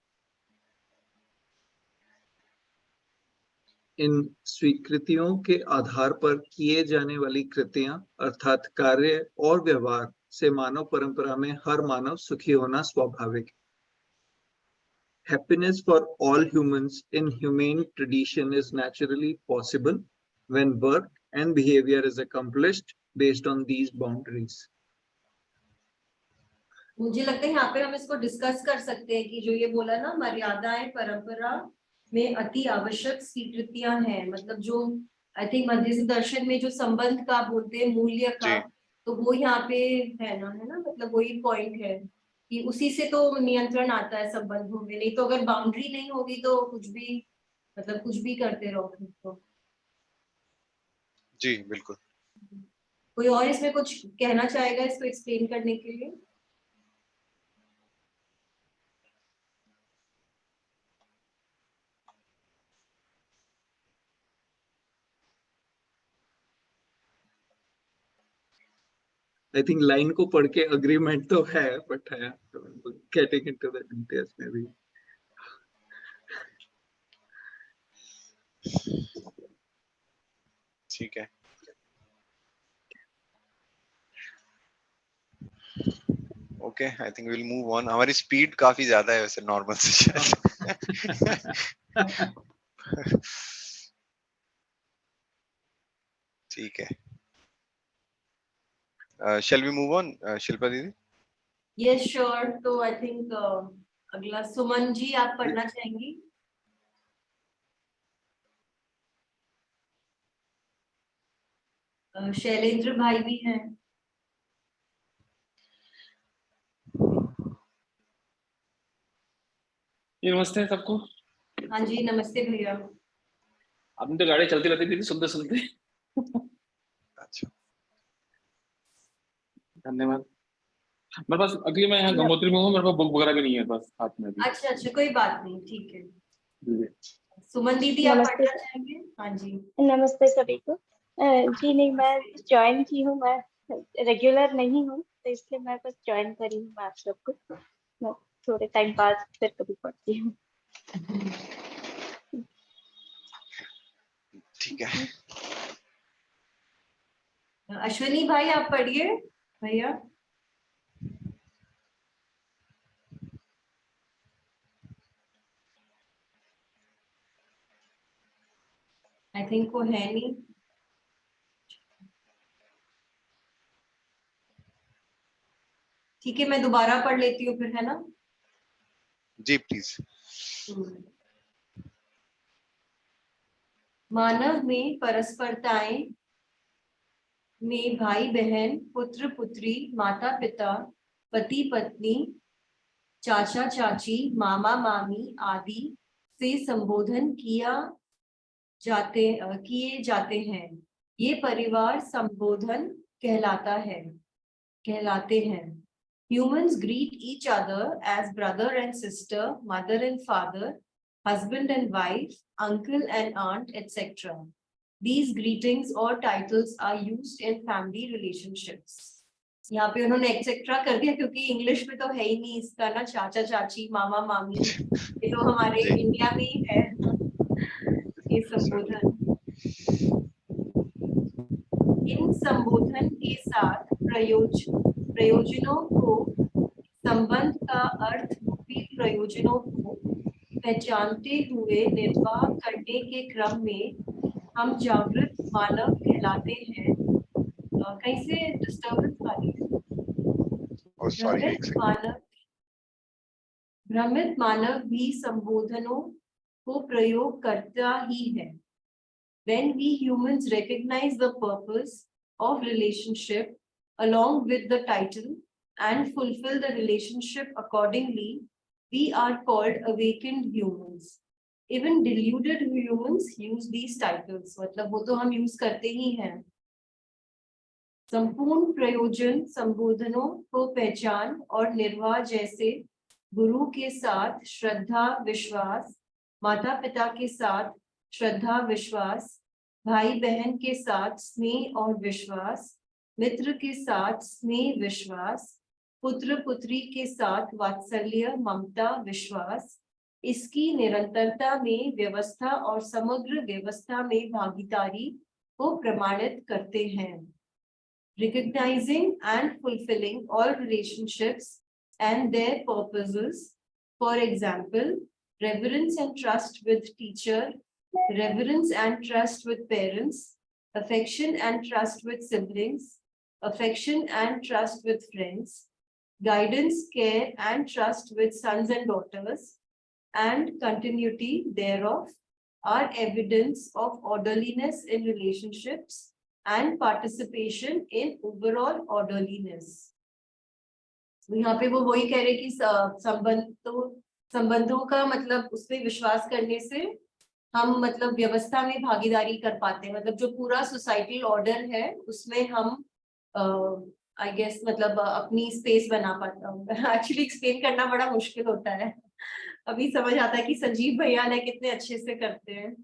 इन स्वीकृतियों के आधार पर किए जाने वाली कृतियां अर्थात कार्य और व्यवहार से मानव परंपरा में हर मानव सुखी होना स्वाभाविक है. Happiness for all humans in humane tradition is naturally possible when work and behavior is accomplished based on these boundaries.
मुझे लगता है यहाँ पे हम इसको डिस्कस कर सकते हैं कि जो ये बोला ना, मर्यादाएं परंपरा में अति आवश्यक स्वीकृतियां हैं, मतलब जो आई थिंक मध्यस्थ दर्शन में जो संबंध का बोलते हैं, मूल्य का, तो वो यहाँ पे है ना, मतलब वही पॉइंट है कि उसी से तो नियंत्रण आता है संबंधों में. नहीं तो अगर बाउंड्री नहीं होगी तो कुछ भी, मतलब कुछ भी करते रहो खुद को.
जी बिल्कुल.
कोई और इसमें कुछ कहना चाहेगा इसको एक्सप्लेन करने के लिए?
I think line को पढ़ के agreement तो है, but getting into the details maybe
okay, I think will move on. हमारी स्पीड काफी ज्यादा है वैसे नॉर्मल से शायद। ठीक है, shall we move on, Shilpa दीदी?
Yes sure. तो आई थिंक अगला सुमन जी आप पढ़ना चाहेंगी? शैलेंद्र भाई भी हैं।
नमस्ते सबको।
हाँ जी नमस्ते भैया।
आपने तो गाड़ी चलती रहती थी सुनते सुनते।
अच्छा,
धन्यवाद। मेरे पास अगली मैं यहाँ गंगोत्री में हूँ, मेरे पास बुक वगैरह भी नहीं है बस हाथ में अभी।
अच्छा अच्छा कोई बात नहीं, ठीक है।
जी।
सुमन दीदी आप
नमस्ते
पढ़ना चाहेंगे? हाँ जी
नमस्ते सभी को। जी नहीं, मैं ज्वाइन की हूँ, मैं रेगुलर नहीं हूँ तो इसलिए मैं बस ज्वाइन करी हूँ। मैं आप सबको मैं थोड़े टाइम बाद फिर कभी पढ़ती हूँ।
ठीक है।
अश्विनी भाई आप पढ़िए भैया। आई थिंक वो है नहीं। ठीक है मैं दोबारा पढ़ लेती हूँ फिर, है ना?
जी प्लीज।
मानव में परस्परताएं में भाई बहन, पुत्र पुत्री, माता पिता, पति पत्नी, चाचा चाची, मामा मामी आदि से संबोधन किए जाते हैं। ये परिवार संबोधन कहलाते हैं। Humans greet each other as brother and sister, mother and father, husband and wife, uncle and aunt, etc. These greetings or titles are used in family relationships. यहाँ पे उन्होंने एक्सेट्रा कर दिया क्योंकि इंग्लिश में तो है ही नहीं इसका ना, चाचा चाची मामा मामी, ये तो हमारे इंडिया में ही है ये संबोधन। इन संबोधन के साथ प्रयोजनों को, संबंध का अर्थ रूपी प्रयोजनों को पहचानते हुए निर्वाह करने के क्रम में हम जागृत मानव कहलाते हैं। कैसे डिस्टर्बेंस वाली है? भ्रमित मानव भी संबोधनों को प्रयोग करता ही है। When we humans recognize the purpose of relationship along with the title and fulfill the relationship accordingly, we are called awakened humans. Even deluded humans use these titles. मतलब वो तो हम यूज करते ही हैं। संपूर्ण प्रयोजन संबोधनों को पहचान और निर्वाह जैसे गुरु के साथ श्रद्धा विश्वास, माता पिता के साथ श्रद्धा विश्वास, भाई बहन के साथ स्नेह और विश्वास, मित्र के साथ स्नेह विश्वास, पुत्र पुत्री के साथ वात्सल्य ममता विश्वास, इसकी निरंतरता में व्यवस्था और समग्र व्यवस्था में भागीदारी को प्रमाणित करते हैं। Recognizing and fulfilling all relationships and their purposes, for example, reverence and trust with teacher, reverence and trust with parents, affection and trust with siblings, affection and trust with friends, guidance, care and trust with sons and daughters, and continuity thereof are evidence of orderliness in relationships and participation in overall orderliness. यहाँ पे वो वही कह रहे कि संबंधों का मतलब उसमें विश्वास करने से हम मतलब व्यवस्था में भागीदारी कर पाते हैं। मतलब जो पूरा सोसाइटल ऑर्डर है उसमें हम आई गेस मतलब अपनी स्पेस बना पाता हूँ। एक्चुअली एक्सप्लेन करना बड़ा मुश्किल होता है, अभी समझ आता है कि संजीव भैया ने कितने अच्छे से करते हैं।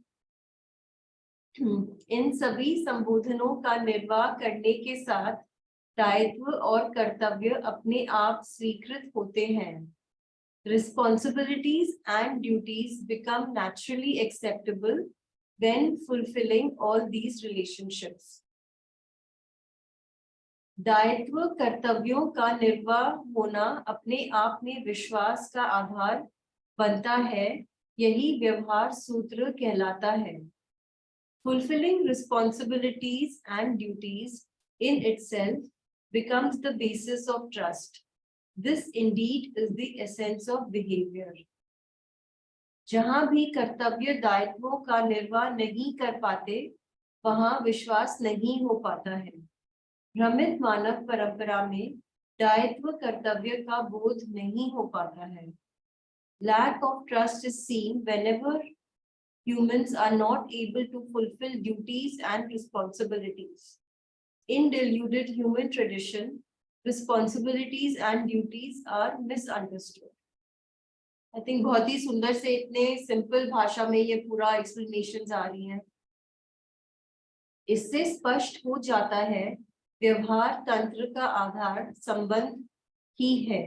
इन सभी संबोधनों का निर्वाह करने के साथ दायित्व और कर्तव्य अपने आप स्वीकृत होते हैं। Responsibilities and duties become naturally acceptable when fulfilling all these relationships. दायित्व कर्तव्यों का निर्वाह होना अपने आप में विश्वास का आधार बनता है, यही व्यवहार सूत्र कहलाता है। Fulfilling responsibilities and duties in itself becomes the basis of trust. This indeed is the essence of behavior. जहां भी कर्तव्य दायित्वों का निर्वाह नहीं कर पाते, वहां विश्वास नहीं हो पाता है। भ्रमित मानव परंपरा में दायित्व कर्तव्य का बोध नहीं हो पाता है। Lack of trust is seen whenever humans are not able to fulfill duties and responsibilities. In deluded human tradition, responsibilities and duties are misunderstood. I think बहुत ही सुंदर से इतने सिंपल भाषा में ये पूरा एक्सप्लेनेशन आ रही हैं। इससे स्पष्ट हो जाता है व्यवहार तंत्र का आधार संबंध ही है।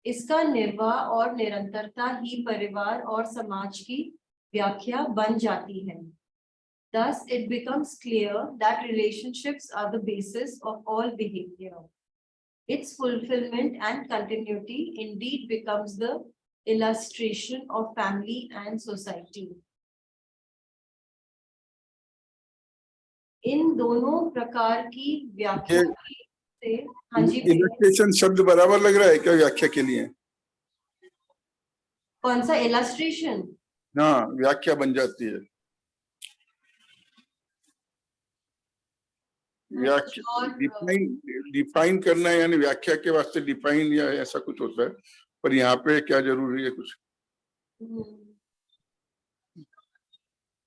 इसका निर्वाह और निरंतरता ही परिवार और समाज की व्याख्या बन जाती है। Thus, it becomes clear that relationships are the basis of all behavior. Its fulfillment and continuity indeed becomes the illustration of family and society. इन दोनों प्रकार की व्याख्या से, हाँ जी,
इलस्ट्रेशन शब्द बराबर लग रहा है क्या व्याख्या के लिए?
कौन सा इलस्ट्रेशन?
हाँ, व्याख्या बन जाती है। व्याख्या डिफाइन करना है, यानी व्याख्या के वास्ते डिफाइन या ऐसा कुछ होता है, पर यहाँ पे क्या जरूरी है कुछ?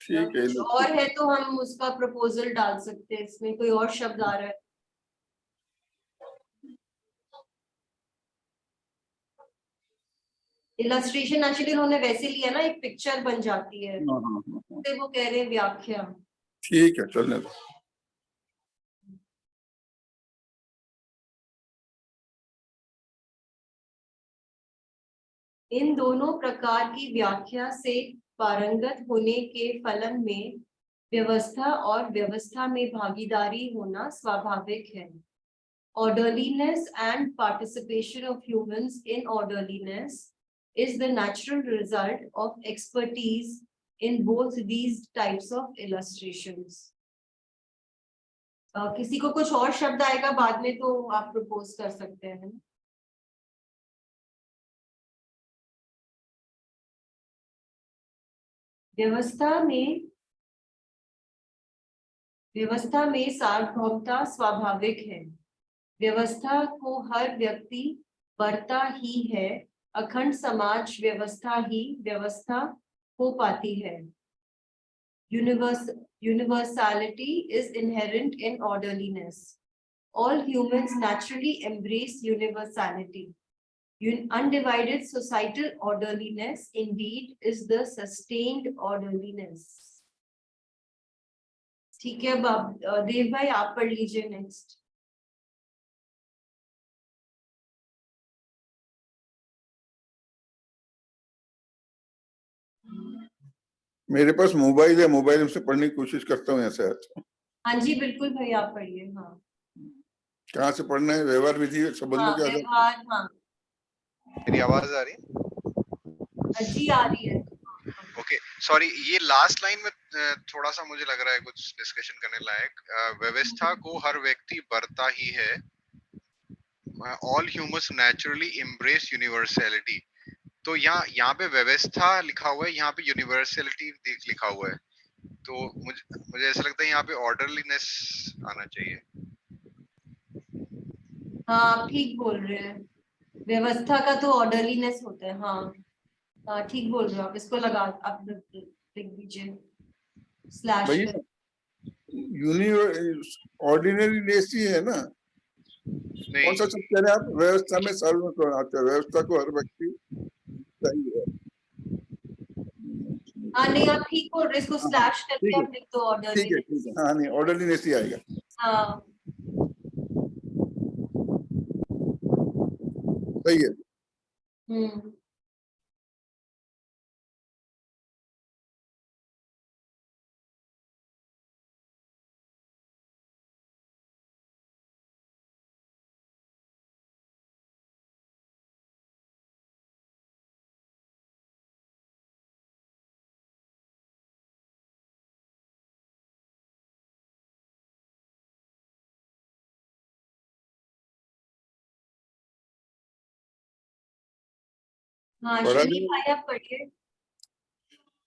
ठीक है,
कुछ और है तो हम उसका प्रपोजल डाल सकते हैं। इसमें कोई और शब्द आ रहा है? इलस्ट्रेशन एक्चुअली उन्होंने वैसे लिया ना, एक पिक्चर बन जाती है, तो वो कह रहे हैं व्याख्या।
ठीक है, चलने दो।
इन दोनों प्रकार की व्याख्या से पारंगत होने के फलन में व्यवस्था और व्यवस्था में भागीदारी होना स्वाभाविक है। Orderliness and participation of humans in orderliness is the natural result of expertise in both these types of illustrations. किसी को कुछ और शब्द आएगा बाद में तो आप प्रपोज कर सकते हैं। व्यवस्था में सार्वभौमता स्वाभाविक है। व्यवस्था को हर व्यक्ति बरता ही है। अखंड समाज व्यवस्था ही व्यवस्था हो पाती है। Universality is inherent in orderliness. All humans naturally embrace universality. Undivided societal orderliness indeed is the sustained orderliness. ठीक है, अब देव भाई आप पढ़ लीजिए नेक्स्ट।
मेरे पास मोबाइल है, मोबाइल से पढ़ने की कोशिश करता हूँ ऐसे।
हाँ जी बिल्कुल भाई, आप पढ़िए। हाँ,
कहाँ से पढ़ना है? व्यवहार विधि संबंधों के
व्यवहार। हाँ,
मेरी आवाज आ रही है?
जी आ रही है।
ओके, सॉरी, ये लास्ट लाइन में थोड़ा सा मुझे लग रहा है कुछ डिस्कशन करने लायक। व्यवस्था को हर व्यक्ति बरता ही है। All humans naturally embrace universality. तो यहाँ पे व्यवस्था लिखा हुआ है, यहाँ पे यूनिवर्सैलिटी लिखा हुआ है, तो मुझे ऐसा लगता है यहाँ पे ऑर्डरलीनेस आना चाहिए।
हाँ, आप ठीक बोल रहे हैं। व्यवस्था का तो ऑर्डरलीनेस होता है। हाँ हाँ, ठीक बोल रहे हो आप। इसको लगा, आप लिख दीजिए स्लैश।
ऑर्डिनरीनेस ही है ना? कौन सा शब्द कह रहे हैं आप? व्यवस्था में सार्वभौम, व्यवस्था को हर व्यक्ति चाहिए।
हाँ नहीं, आप ठीक बोल रहे, इसको स्लैश करके आप लिख दो ऑर्डरलीनेस।
ठीक है, हाँ नहीं, ऑर्डरलीनेस ही आएगा।
हाँ
सही है।
हाँ
पढ़ा
शरीफ
नहीं?
भाई आप पढ़िए।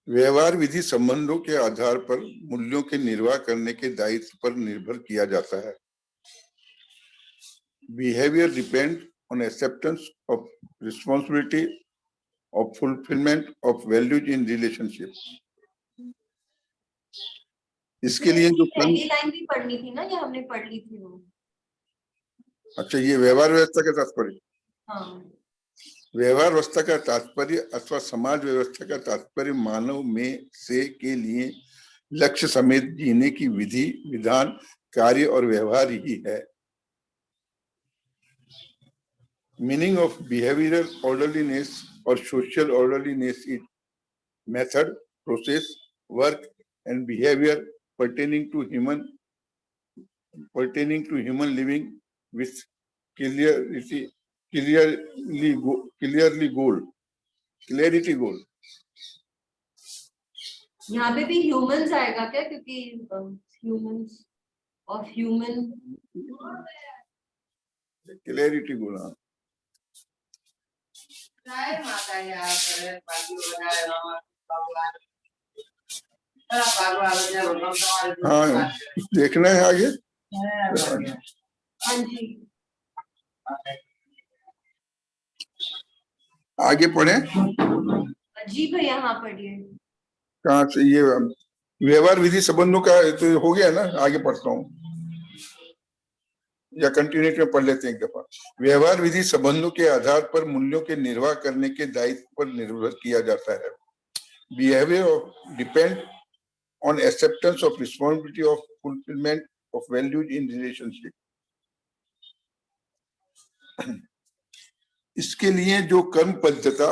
व्यवहार विधि संबंधों के आधार पर मूल्यों के निर्वाह करने के दायित्व पर निर्भर किया जाता है। Behavior depends on acceptance of responsibility of fulfillment of values in relationship. इसके लिए जो
पहली लाइन भी पढ़नी थी ना, या हमने पढ़ ली थी वो?
अच्छा, ये व्यवहार व्यवस्था का तात्पर्य।
हाँ
व्यवहार व्यवस्था का तात्पर्य अथवा समाज व्यवस्था का तात्पर्य मानव में से के लिए लक्ष्य समेत जीने की विधि, विधान, कार्य और व्यवहार ही है। मीनिंग ऑफ बिहेवियरल ऑर्डरलीनेस और social orderliness is method, process, work and behaviour pertaining to human living with clarity goal.
यहाँ पे भी ह्यूमंस आएगा क्या, क्योंकि ह्यूमंस ऑफ ह्यूमन
क्लैरिटी गोल। हाँ, देखना है आगे।
हाँ जी
आगे पढ़े।
जी भैया हाँ पढ़िए।
कहाँ से? ये व्यवहार विधि संबंधों का तो हो गया ना, आगे पढ़ता हूँ या कंटिन्यूटी में पढ़ लेते हैं एक दफा। व्यवहार विधि संबंधों के आधार पर मूल्यों के निर्वाह करने के दायित्व पर निर्भर किया जाता है। Behaviour depend on acceptance of responsibility of fulfillment of values in relationship. इसके लिए जो कर्म बद्धता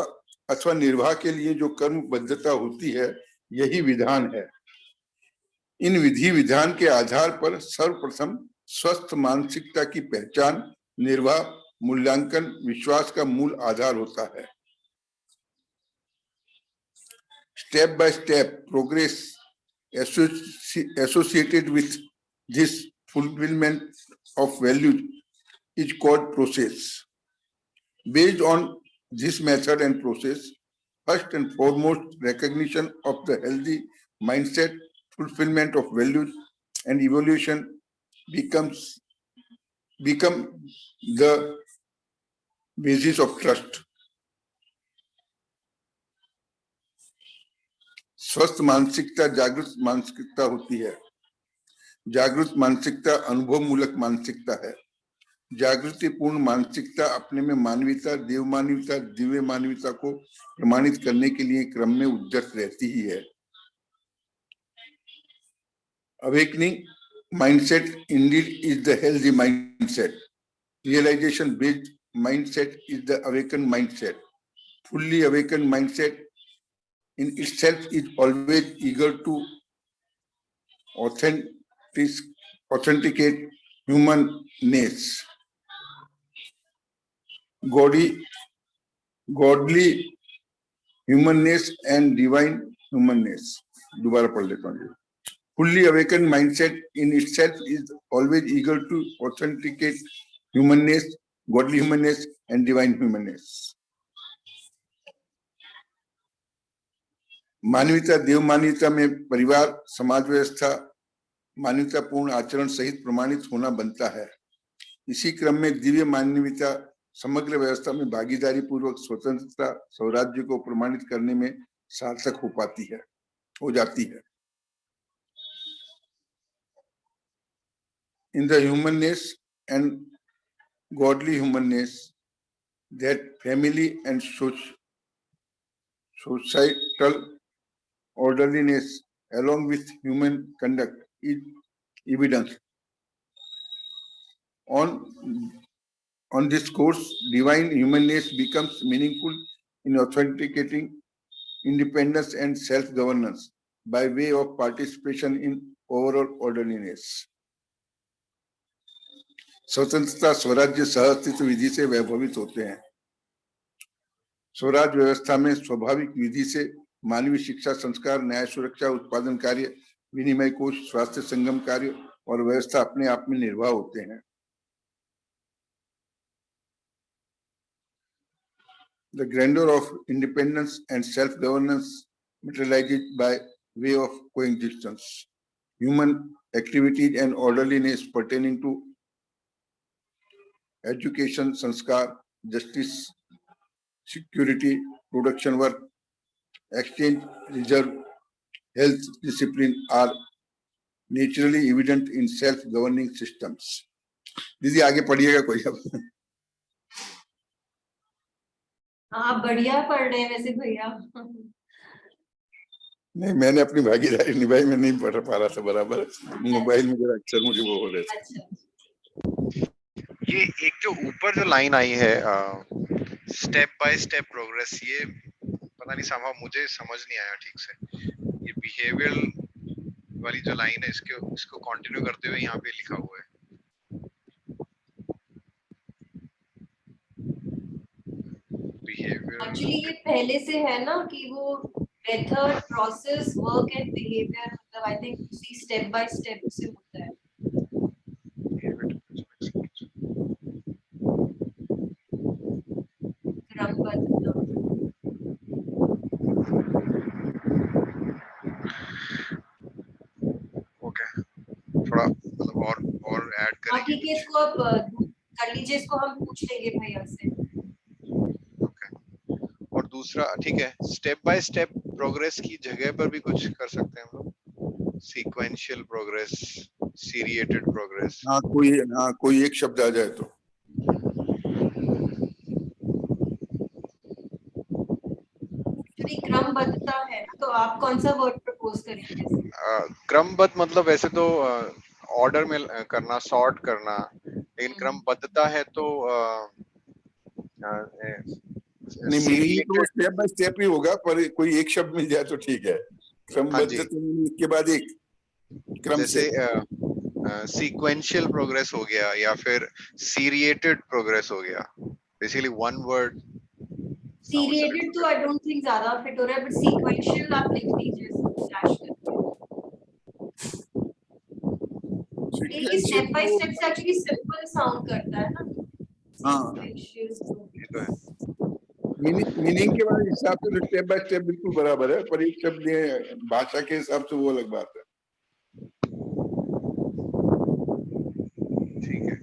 अथवा निर्वाह के लिए जो कर्म बद्धता होती है, यही विधान है। इन विधि विधान के आधार पर सर्वप्रथम स्वस्थ मानसिकता की पहचान, निर्वाह, मूल्यांकन, विश्वास का मूल आधार होता है। Step by step progress associated with this fulfillment of values is called process. Based on this method and process, first and foremost, recognition of the healthy mindset, fulfillment of values, and evolution become the basis of trust. स्वस्थ मानसिकता जागृत मानसिकता होती है। जागृत मानसिकता अनुभव मूलक मानसिकता है। जागृतिपूर्ण मानसिकता अपने में मानवीयता, देव मानवीयता, दिव्य मानवीयता को प्रमाणित करने के लिए क्रम में उद्यत रहती ही है। Awakening mindset indeed is the healthy mindset. Realization based mindset is the awakened mindset. Fully awakened mindset in itself is always eager to authenticate humanness, godly humanness and divine humanness. दोबारा पढ़ लेता हूँ। Fully awakened mindset in itself is always eager to authenticate humanness, godly humanness and divine humanness. मानवीयता, देव मानवीयता में परिवार, समाज व्यवस्था, मानवीयतापूर्ण आचरण सहित प्रमाणित होना बनता है। इसी क्रम में दिव्य मानवीयता समग्र व्यवस्था में भागीदारी पूर्वक स्वतंत्रता, स्वराज्य को प्रमाणित करने में सार्थक हो जाती है। In the humanness and godly humanness, that family and societal orderliness along with human conduct is evidence. On this course, divine humanness becomes meaningful in authenticating independence and self-governance by way of participation in overall orderliness. स्वतंत्रता, स्वराज्य, सहअस्तित्व विधि से वैभवित होते हैं। स्वराज व्यवस्था में स्वाभाविक विधि से मानवीय शिक्षा, संस्कार, न्याय, सुरक्षा, उत्पादन कार्य, विनिमय कोष, स्वास्थ्य संगम कार्य और व्यवस्था अपने आप में निर्वाह होते हैं। The grandeur of independence and self-governance materializes by way of coexistence. Human activities and orderliness pertaining to education, sanskar, justice, security, production work, exchange, reserve, health, discipline are naturally evident in self-governing systems. दीदी आगे पढ़िएगा कोई अब.
आप बढ़िया पढ़ रहे हैं वैसे भैया.
नहीं, मैंने अपनी भागीदारी निभाई, मैं नहीं पढ़ पा रहा था बराबर. मोबाइल में जरा अक्सर मुझे वो हो रहे थे.
ये एक जो ऊपर जो लाइन आई है स्टेप बाय स्टेप प्रोग्रेस, ये पता नहीं समझा, मुझे समझ नहीं आया ठीक से. ये बिहेवियरल वाली जो लाइन है इसको कंटिन्यू करते हुए यहाँ पे लिखा हुआ है.
एक्चुअली ये पहले से है ना कि वो method, process, work and behaviour, मतलब आई थिंक उसी स्टेप बाय स्टेप से होता है.
ओके, थोड़ा मतलब और ऐड करेंगे.
ठीक है, इसको अब कर लीजिए, इसको हम पूछ लेंगे भैया से.
और दूसरा ठीक है, स्टेप बाय स्टेप प्रोग्रेस की जगह पर भी कुछ कर सकते हैं हम लोग. Sequential progress, seriated progress.
हाँ, कोई एक शब्द आ जाए तो.
क्रमबद्धता है, तो आप कौन सा वर्ड प्रपोज करेंगे?
क्रमबद्ध मतलब वैसे तो ऑर्डर में करना, सॉर्ट करना, लेकिन क्रमबद्धता है तो
नहीं, मीनिंग तो स्टेप बाय स्टेप ही होगा, पर कोई एक शब्द मिल जाए तो ठीक है. क्रमबद्ध के बाद एक क्रम से
सीक्वेंशियल प्रोग्रेस हो गया या फिर सीरिएटेड प्रोग्रेस हो गया. Basically one word.
सीरिएटेड तो आई डोंट थिंक ज्यादा फिट हो रहा है, बट सीक्वेंशियल आप लिख लीजिए स्लैश करके. ये स्टेप बाय स्टेप से एक्चुअली सिंपल साउंड करता है ना.
हाँ, ये तो है. मीनिंग के बाद हिसाब से स्टेप बाय स्टेप बिल्कुल बराबर है, पर एक शब्द भाषा के हिसाब से वो अलग बात है.
ठीक है.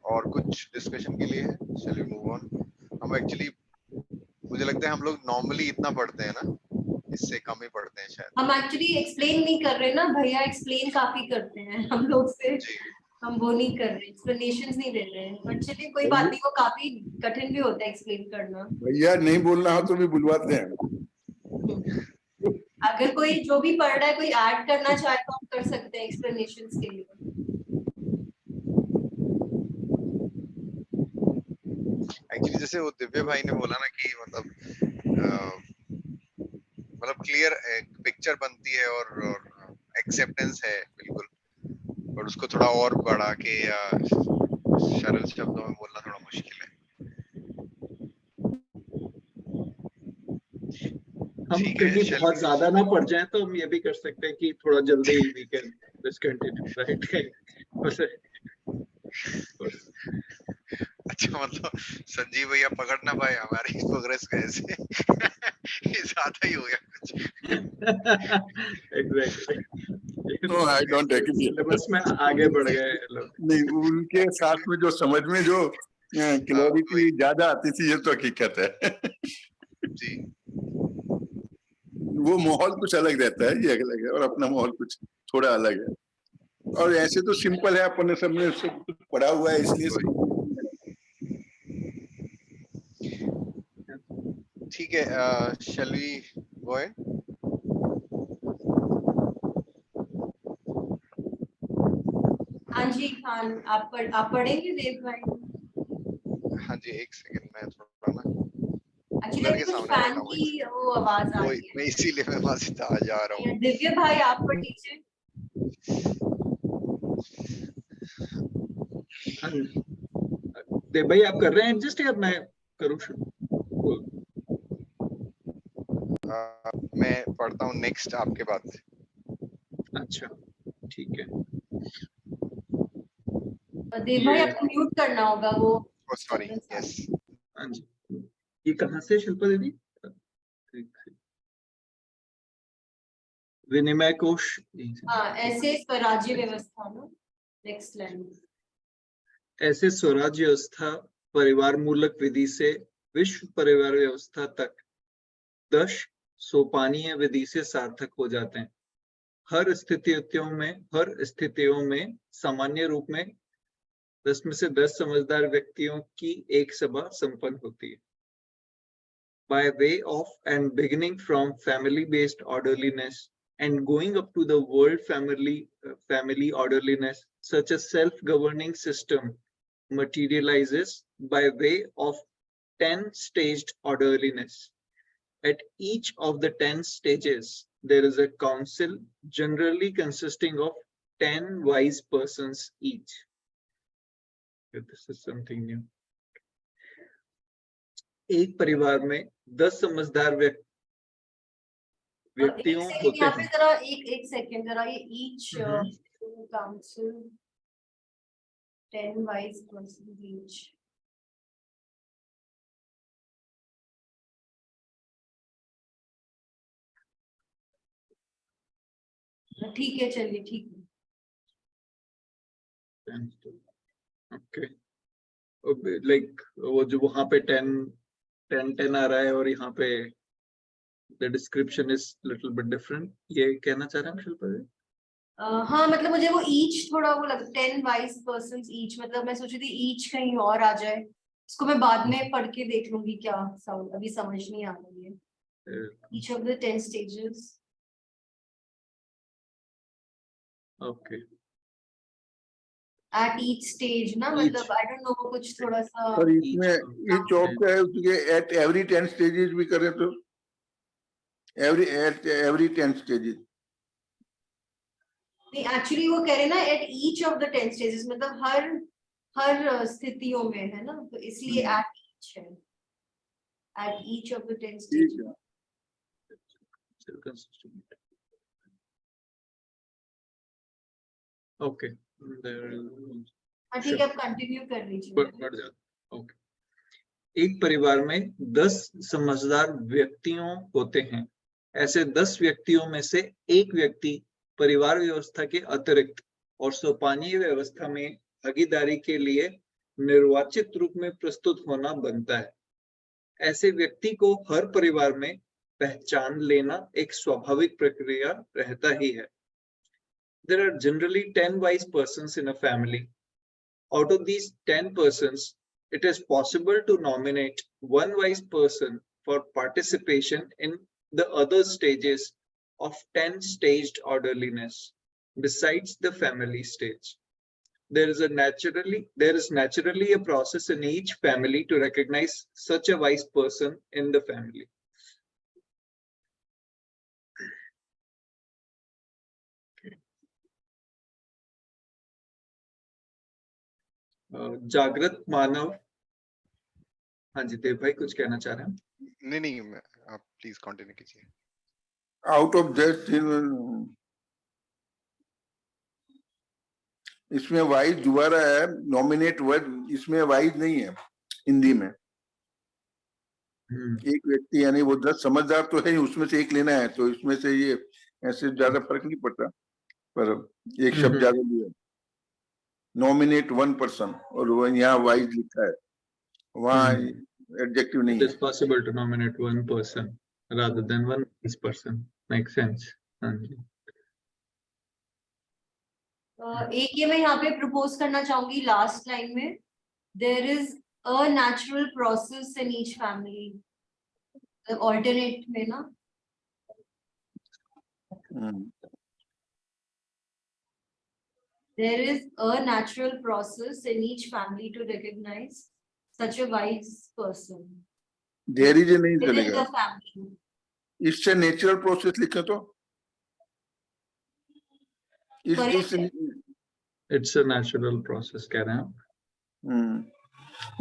और कुछ डिस्कशन के लिए है? चलिए मूव ऑन. हम एक्चुअली मुझे लगता है हम लोग नॉर्मली इतना पढ़ते हैं ना, इससे कम ही पढ़ते हैं शायद.
हम एक्चुअली एक्सप्लेन नहीं कर रहे ना, भैया एक्सप्लेन काफी करते हैं हम लोग से. हम वो नहीं कर रहे, एक्सप्लेनेशंस नहीं दे रहे हैं. बट चलिए कोई बात नहीं, वो काफी कठिन भी होता है एक्सप्लेन करना.
भैया नहीं बोलना हो तो भी बुलवाते हैं.
अगर कोई जो भी पढ़ रहा है कोई ऐड करना चाहे तो हम कर सकते हैं एक्सप्लेनेशंस के लिए.
एक्चुअली जैसे वो दिव्य भाई ने बोला ना कि मतलब क्लियर पिक्चर बनती है और एक्सेप्टेंस है बिल्कुल, और उसको थोड़ा और बढ़ा के या सरल शब्दों में बोलना थोड़ा मुश्किल है.
हम कहीं बहुत ज्यादा ना पढ़ जाए तो हम ये भी कर सकते हैं कि थोड़ा जल्दी वी कैन डिसकंटिन्यू, राइट?
अच्छा, मतलब संजीव भैया पकड़ ना पाए हमारी प्रोग्रेस कैसे. ये ज्यादा ही हो गया कुछ.
Exactly.
No, I don't agree.
बस में आगे बढ़ गए लोग.
नहीं, उनके साथ में जो समझ में जो क्लैरिटी ज्यादा आती थी, ये तो हकीकत है.
जी.
वो माहौल कुछ अलग रहता है, ये अलग है, और अपना माहौल कुछ थोड़ा अलग है. और ऐसे तो सिंपल है, अपने सबने सब कुछ पढ़ा हुआ है, इसलिए
ठीक है. shall we go ahead?
हाँ जी खान, आप पढ़ेंगे देव भाई?
हाँ जी, एक सेकंड में थोड़ा ना
एक्चुअली कुछ फैन की वो आवाज आ रही है.
मैं इसीलिए मैं वहां से आ जा रहा हूँ.
दिव्य भाई आप पढ़िए.
देव भाई आप कर रहे हैं एडजस्ट या मैं करूँ शुरू?
मैं पढ़ता हूँ नेक्स्ट आपके बाद.
अच्छा, ठीक है।
देव भाई आपको म्यूट करना होगा वो।
Oh, sorry. Yes.
हाँ जी, ये कहाँ से शिल्पा दीदी? विनिमय कोश।
हाँ, ऐसे स्वराज्य व्यवस्था ना, नेक्स्ट लाइन।
ऐसे स्वराज्य व्यवस्था परिवार मूलक विधि से विश्व परिवार व्यवस्था तक 10 सोपानीय विधि से सार्थक हो जाते हैं। हर स्थितियों में सामान्य रूप में 10 में से 10 समझदार व्यक्तियों की एक सभा संपन्न होती है। By way of and beginning from family-based orderliness and going up to the world family orderliness, such a self-governing system materializes by way of 10-staged orderliness. At each of the 10 stages, there is a council generally consisting of 10 wise persons each. This is something new. एक परिवार में 10 समझदार व्यक्तियों होते
यहाँ पे
हैं।
जरा एक सेकंड जरा, ये each council 10 wise person each. ठीक है, चलिए ठीक है।
ओके, लाइक वो जो वहां पे 10 आ रहा है और यहाँ पे the description is little bit different, ये कहना चाह रहे हैं शिल्पा जी?
हाँ, मतलब मुझे वो ईच थोड़ा वो लग 10 वाइज पर्संस ईच, मतलब मैं सोची थी ईच कहीं और आ जाए। इसको मैं बाद में पढ़ के देख लूंगी क्या साउंड, अभी समझ नहीं आ रही है। Each of the 10 stages.
Okay,
at each stage ना, मतलब आई डोंट नो, वो कुछ थोड़ा सा।
पर इसमें ईच ऑफ का है उसके एट एवरी 10 स्टेजेस भी करें तो एवरी 10 स्टेजेस
नहीं, एक्चुअली वो कह रहे हैं ना at each of the 10 stages, मतलब हर स्थितियों में है ना, तो इसलिए एट ईच है, at each of the 10 stages.
Okay,
ठीक है, आप कंटिन्यू कर लीजिए।
ओके, एक परिवार में 10 समझदार व्यक्तियों होते हैं। ऐसे 10 व्यक्तियों में से एक व्यक्ति परिवार व्यवस्था के अतिरिक्त और सोपानीय व्यवस्था में भागीदारी के लिए निर्वाचित रूप में प्रस्तुत होना बनता है। ऐसे व्यक्ति को हर परिवार में पहचान लेना एक स्वाभाविक प्रक्रिया रहता ही है। There are generally 10 wise persons in a family. Out of these 10 persons, it is possible to nominate one wise person for participation in the other stages of 10-staged orderliness, besides the family stage. There is naturally a process in each family to recognize such a wise person in the family. जागृत मानव। हाँ जी, देव भाई कुछ कहना चाह रहे हैं?
नहीं, आप प्लीज कंटिन्यू कीजिए।
आउट ऑफ दैट इसमें वाइज दोबारा है, नॉमिनेट वर्ड, इसमें वाइज नहीं है हिंदी में। एक व्यक्ति यानी वो 10 समझदार तो है, उसमें से एक लेना है, तो इसमें से ये ऐसे ज्यादा फर्क नहीं पड़ता, पर एक शब्द ज्यादा लिया। नॉमिनेट वन पर्सन, और वो यहाँ वाइज लिखा है, वहाँ एडजेक्टिव नहीं है।
It is possible to nominate one person rather than one wise person. Makes sense.
एक ये मैं यहाँ पे प्रपोज करना चाहूंगी लास्ट लाइन में, there is a natural process in each family, alternate में ना। There is a natural process in each family to recognize such a wise person.
There is नहीं
Within
चलेगा,
the family.
इससे natural process लिखे तो
It's a natural process कह रहे हैं आप?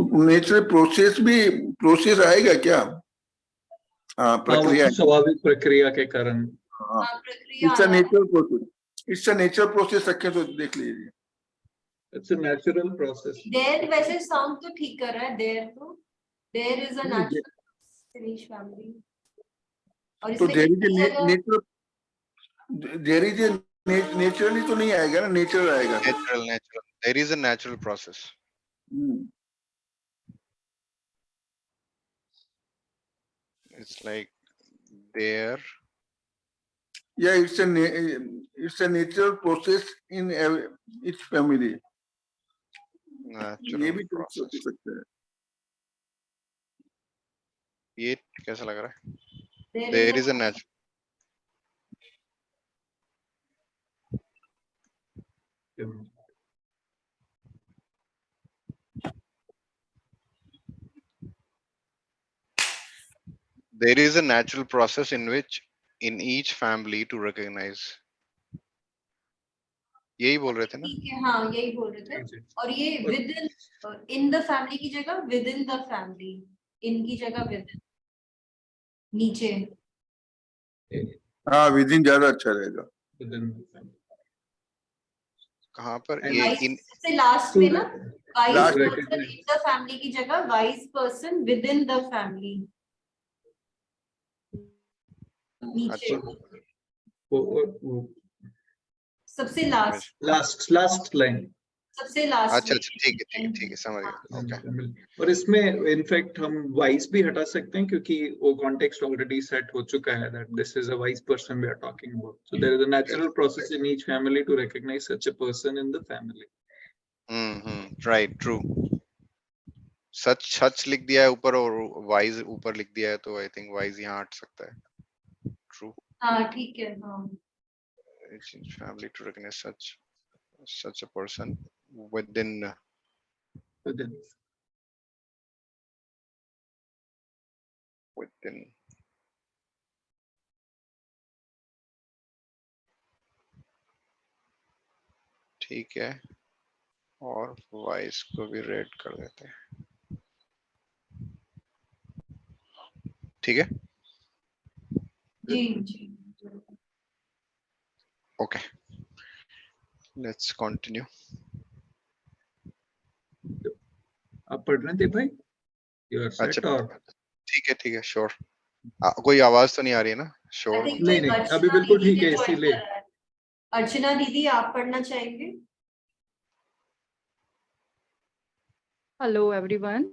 नेचुरल प्रोसेस आएगा क्या? प्रक्रिया,
स्वाभाविक प्रक्रिया के कारण।
It's a natural process. It's a natural process रखे तो देख लीजिए।
It's a natural process.
There वैसे साउंड तो ठीक कर रहा है, देयर तो देयर इज अ
नहीं,
नेचुरल फिनिश फैमिली, और
तो
इसमें
देयर
एक
इज
जगह
नेचुरल, देयर इज नेचुरली तो नहीं आएगा ना, नेचुरल आएगा।
Natural. There is a natural process. It's like there.
या it's a natural process in each family, ये
Natural
भी तो
process.
हो सकता है।
ये कैसा लग रहा है?
there
There
is
is a natural. There is a natural process in which in each family to recognize. यही बोल रहे थे ना?
ठीक है, हाँ यही बोल रहे थे। और ये विद इन द फैमिली की जगह विद इन द फैमिली, इनकी जगह विद नीचे।
हाँ, विद इन ज्यादा अच्छा रहेगा।
कहाँ पर?
And
ये
वाइस
इन
से लास्ट में ना, वाइस
Last में।
पर्सन इन द फैमिली की जगह wise person with in the family नीचे,
अच्छा,
सबसे लास्ट,
लास्ट लाइन।
सबसे लास्ट
अच्छा
में।
ठीक है समझ गया। ओके।
और इसमें इनफैक्ट हम वाइस भी हटा सकते हैं क्योंकि वो कॉन्टेक्स्ट ऑलरेडी सेट हो चुका है that this is a wise person we are talking about, so there is a natural process in each family to recognize such a person in the family.
Right, true. सच लिख दिया है ऊपर और wise ऊपर लिख दिया है, तो आई थिंक वाइज यहाँ हट सकता है। ट्रू।
हाँ ठीक है, हाँ
It's in family to recognize such a person within ठीक है, और वाइस को भी रेड कर देते हैं। ठीक है,
जी।
Okay, let's continue.
आप पढ़ रहे थे भाई? You are set?
अच्छा
और
ठीक है, श्योर। कोई आवाज तो नहीं आ रही है ना? श्योर।
नहीं, अभी बिल्कुल ठीक है, इसीलिए।
अर्चना दीदी, आप पढ़ना चाहेंगे?
Hello everyone.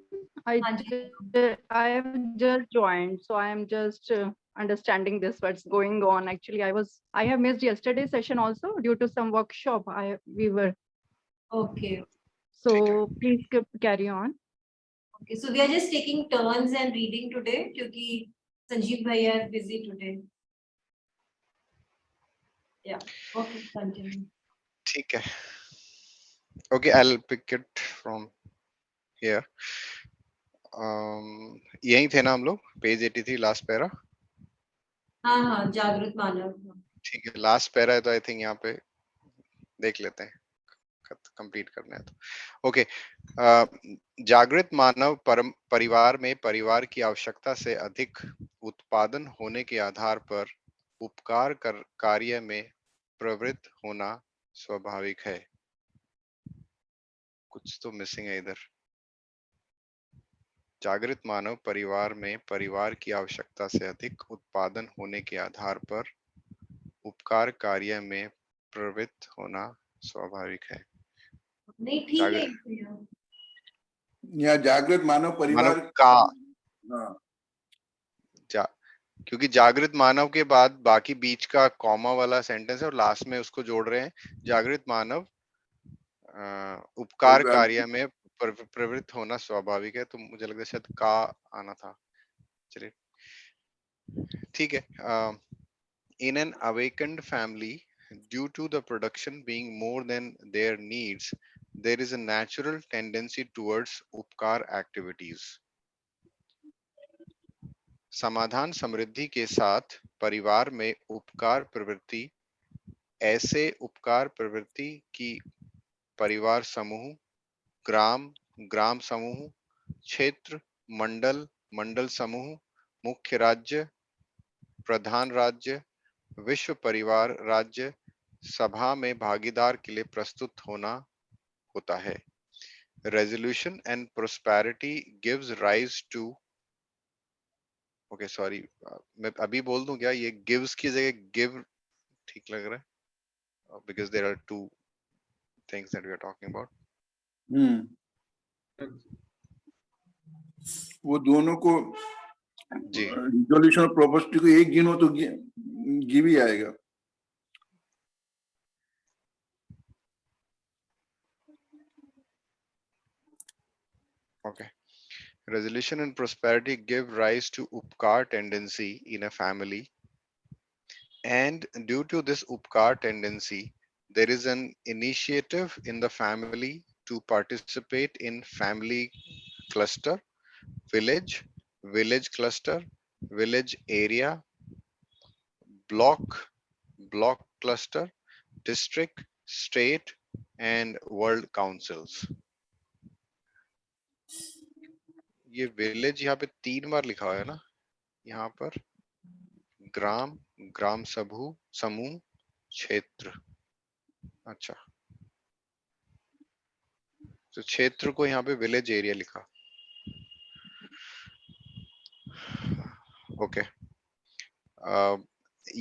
I have just joined, so I am just understanding this what's going on. Actually, I have missed yesterday's session also due to some workshop. We were
Okay.
so please carry on.
Okay, so we are just taking turns and reading today क्योंकि संजीव भैया is busy today. Yeah. Okay, continue.
ठीक है, okay, I'll pick it from here. यही थे ना हम लोग? Page 83 last para.
हाँ, जागृत मानव।
ठीक है, लास्ट पैरा है तो आई थिंक यहाँ पे देख लेते हैं, कंप्लीट करना है तो। ओके, जागृत मानव परिवार में परिवार की आवश्यकता से अधिक उत्पादन होने के आधार पर उपकार कार्य में प्रवृत्त होना स्वाभाविक है। कुछ तो मिसिंग है इधर। जागृत मानव परिवार में परिवार की आवश्यकता से अधिक उत्पादन होने के आधार पर उपकार कार्य में प्रवृत्त होना स्वाभाविक है।
नहीं, ठीक है।
यहाँ जागृत मानव परिवार
का,
हाँ।
क्योंकि जागृत मानव के बाद बाकी बीच का कॉमा वाला सेंटेंस है और लास्ट में उसको जोड़ रहे हैं। जागृत मानव उपकार कार्य में प्रवृत्त होना स्वाभाविक है, तो मुझे लगता है शायद का आना था। चलिए ठीक है। In an awakened family, due to the production being more than their needs, there is a natural tendency towards उपकार activities. समाधान समृद्धि के साथ परिवार में उपकार प्रवृत्ति, ऐसे उपकार प्रवृत्ति की परिवार समूह, ग्राम समूह, क्षेत्र, मंडल समूह, मुख्य राज्य, प्रधान राज्य, विश्व परिवार राज्य, सभा में भागीदार के लिए प्रस्तुत होना होता है। Resolution and prosperity gives rise to, okay sorry, मैं अभी बोल दूं क्या, ये गिव्स की जगह गिव ठीक लग रहा है, because there are two things that we are talking about.
वो दोनों को
जी
रिजोल्यूशन और प्रॉपर्टी को एक गिनो तो गिव ही आएगा।
Okay. Resolution and prosperity give rise to upkar tendency in a family, and due to this upkar tendency, there is an initiative in the family to participate in family cluster, village cluster, village area, block cluster, district, state, and world councils. ये village यहाँ पे 3 बार लिखा हुआ है ना, यहाँ पर ग्राम, ग्राम समूह, क्षेत्र। अच्छा, तो क्षेत्र को यहाँ पे विलेज एरिया लिखा। ओके,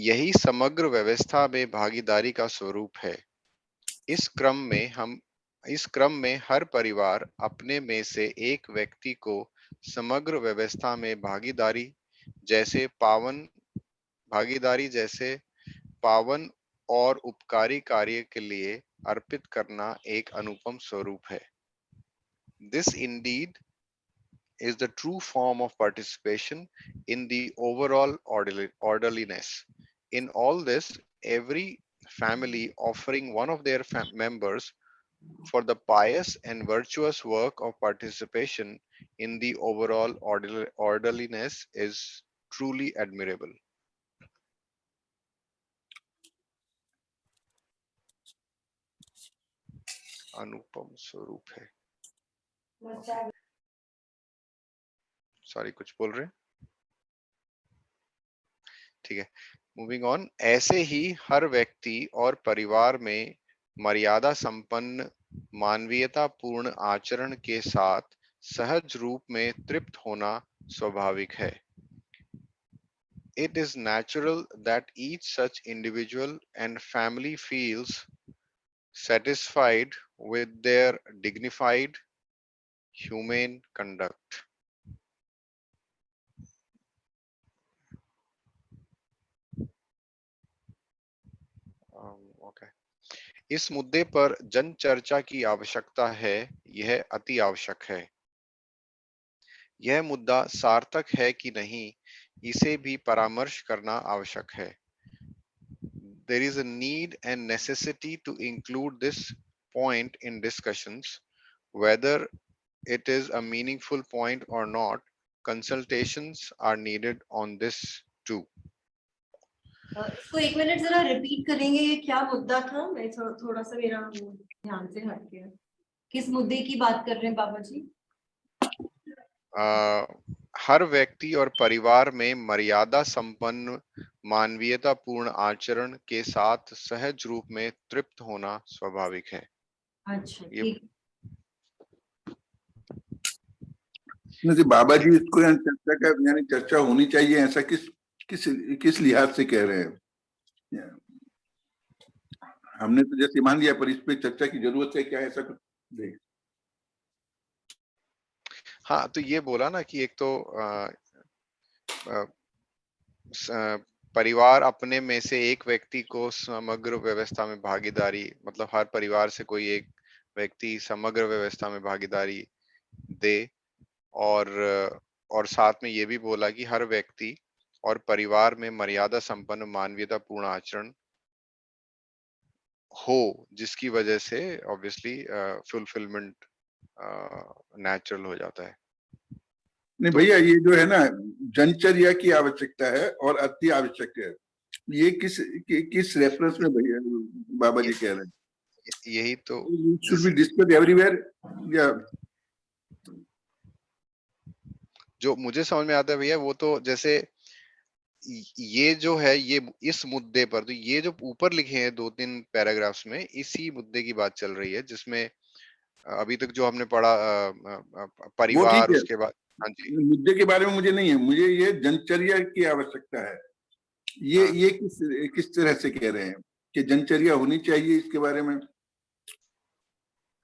यही समग्र व्यवस्था में भागीदारी का स्वरूप है। इस क्रम में हर परिवार अपने में से एक व्यक्ति को समग्र व्यवस्था में भागीदारी जैसे पावन और उपकारी कार्य के लिए अर्पित करना एक अनुपम स्वरूप है। This indeed is the true form of participation in the overall orderliness. In all this, every family offering one of their members for the pious and virtuous work of participation in the overall orderliness is truly admirable. अनुपम स्वरूप है। Sorry, कुछ बोल रहे हैं? ठीक है, moving on. ऐसे ही हर व्यक्ति और परिवार में मर्यादा संपन्न मानवीयता पूर्ण आचरण के साथ सहज रूप में तृप्त होना स्वाभाविक है। It is natural that each such individual and family feels satisfied with their dignified, humane conduct. Okay. इस मुद्दे पर जन चर्चा की आवश्यकता है, यह अति आवश्यक है। यह मुद्दा सार्थक है कि नहीं, इसे भी परामर्श करना आवश्यक है। There is a need and necessity to include this point in discussions. Whether it is a meaningful point or not, consultations are needed on this too.
इसको एक मिनट जरा रिपीट करेंगे, ये क्या मुद्दा था? मैं थोड़ा सा मेरा ध्यान से हट गया। किस मुद्दे की बात कर रहे हैं बाबा जी?
हर व्यक्ति और परिवार में मर्यादा संपन्न मानवीयता पूर्ण आचरण के साथ सहज रूप में तृप्त होना स्वाभाविक है।
अच्छा,
ये
बाबा जी इसको चर्चा का यानी चर्चा होनी चाहिए, ऐसा किस लिहाज से कह रहे हैं? हमने तो जैसे मान लिया, पर इस पे चर्चा की जरूरत है क्या, ऐसा कुछ देख?
हाँ, तो ये बोला ना कि एक तो परिवार अपने में से एक व्यक्ति को समग्र व्यवस्था में भागीदारी, मतलब हर परिवार से कोई एक व्यक्ति समग्र व्यवस्था में भागीदारी दे, और साथ में ये भी बोला कि हर व्यक्ति और परिवार में मर्यादा संपन्न मानवीयता पूर्ण आचरण हो, जिसकी वजह से ऑब्वियसली फुलफिलमेंट नेचुरल हो जाता है।
नहीं भैया, ये जो है ना जनचर्या की आवश्यकता है और अति आवश्यक है, ये किस रेफरेंस में भैया बाबा जी कह रहे हैं?
यही तो
should be discussed everywhere, या
जो मुझे समझ में आता है भैया, वो तो जैसे ये जो है ये इस मुद्दे पर, तो ये जो ऊपर लिखे हैं 2-3 पैराग्राफ्स में, इसी मुद्दे की बात चल रही है, जिसमें अभी तक जो हमने पढ़ा
वो
परिवार,
ठीक है,
उसके बाद। हाँ जी,
मुद्दे के बारे में मुझे नहीं है, मुझे ये जनचर्या की आवश्यकता है। ये
हाँ।
ये किस तरह से कह रहे हैं कि जनचर्या होनी चाहिए, इसके बारे में?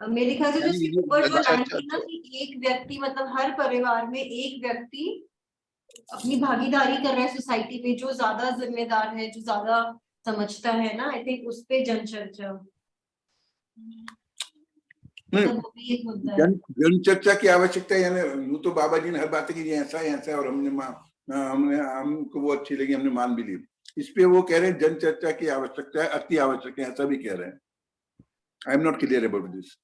मेरे ख्याल से जो
यानी
इसके
ये
ऊपर जो
अच्छा,
लाइन
अच्छा,
थी ना
तो
कि एक व्यक्ति, मतलब हर परिवार में एक व्यक्ति अपनी भागीदारी कर रहा है सोसाइटी में, जो ज्यादा जिम्मेदार है, जो ज्यादा समझता है ना, आई थिंक उस पे जनचर्चा, मतलब वो भी एक मुद्दा है।
जन चर्चा की आवश्यकता है, यानी यूं तो बाबा जी ने हर बात की ये ऐसा है ऐसा है, और हमको वो अच्छी लगी, हमने मान भी ली। इस पे वो कह रहे हैं जन चर्चा की आवश्यकता है, अति आवश्यक है, ऐसा भी कह रहे हैं। I am not clear about this.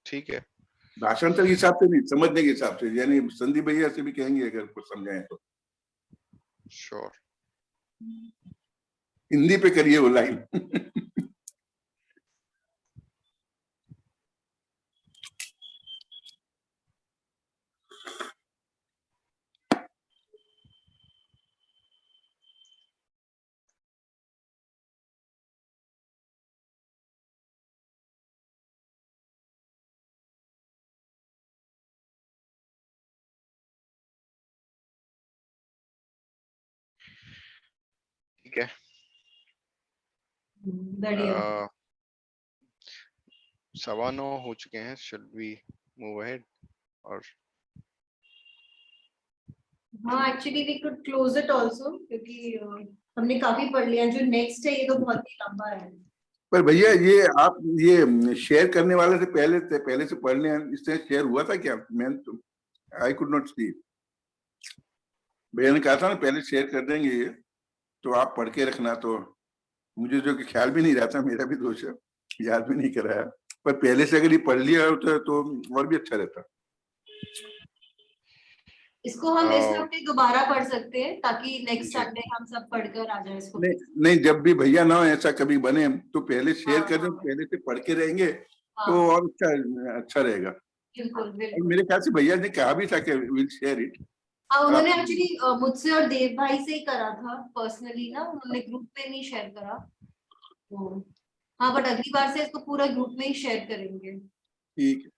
ठीक है,
भाषांतर के हिसाब से नहीं, समझने के हिसाब से, यानी संदीप भैया से भी कहेंगे अगर कुछ समझाएं तो।
श्योर।
हिंदी पे करिए वो लाइन।
ठीक है,
बढ़िया।
9:15 हो चुके हैं। Should we move ahead? और
हाँ, actually we could close it also, क्योंकि हमने काफी पढ़ लिया। जो नेक्स्ट है ये तो बहुत ही लंबा है।
पर भैया ये आप ये शेयर करने वाले से पहले से पढ़ने इससे शेयर हुआ था क्या? मैं तो आई कुड नॉट सी। भैया ने कहा था ना पहले शेयर कर देंगे ये, तो आप पढ़ के रखना। तो मुझे जो कि ख्याल भी नहीं रहा था, मेरा भी दोष है, याद भी नहीं कराया। पर पहले से अगर ये पढ़ लिया होता तो और भी अच्छा रहता।
इसको हम इस हफ्ते दोबारा पढ़ सकते हैं, ताकि नेक्स्ट
जी।
संडे हम सब पढ़कर आ जाए इसको।
नहीं, जब भी भैया ना हो ऐसा कभी बने तो पहले शेयर
हाँ,
कर दें,
हाँ।
पहले से पढ़ के रहेंगे
हाँ,
तो और अच्छा रहेगा।
बिल्कुल
और
बिल्कुल।
मेरे ख्याल से भैया ने कहा भी था कि विल शेयर इट।
हाँ, उन्होंने एक्चुअली मुझसे और देव भाई से ही करा था पर्सनली ना, उन्होंने ग्रुप पे नहीं शेयर करा। तो हाँ, बट अगली बार से इसको पूरा ग्रुप में ही शेयर करेंगे।
ठीक है।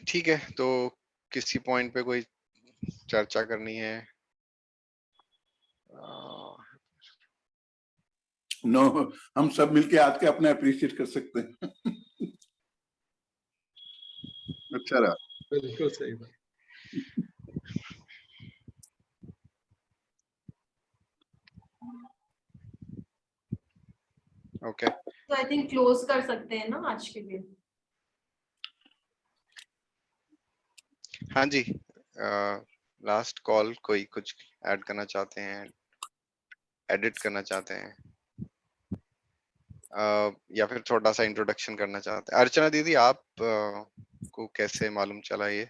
ठीक है, तो किसी पॉइंट पे कोई चर्चा करनी है?
नो, हम सब मिलके आज के अपने अप्रिशिएट कर सकते हैं। अच्छा रहा।
बिल्कुल सही बात।
ओके,
तो आई थिंक क्लोज कर सकते हैं ना आज के लिए।
हाँ जी, लास्ट कॉल। कोई कुछ ऐड करना चाहते हैं, एडिट करना चाहते हैं, या फिर थोड़ा सा इंट्रोडक्शन करना चाहते हैं? अर्चना दीदी, आप को कैसे मालूम चला ये?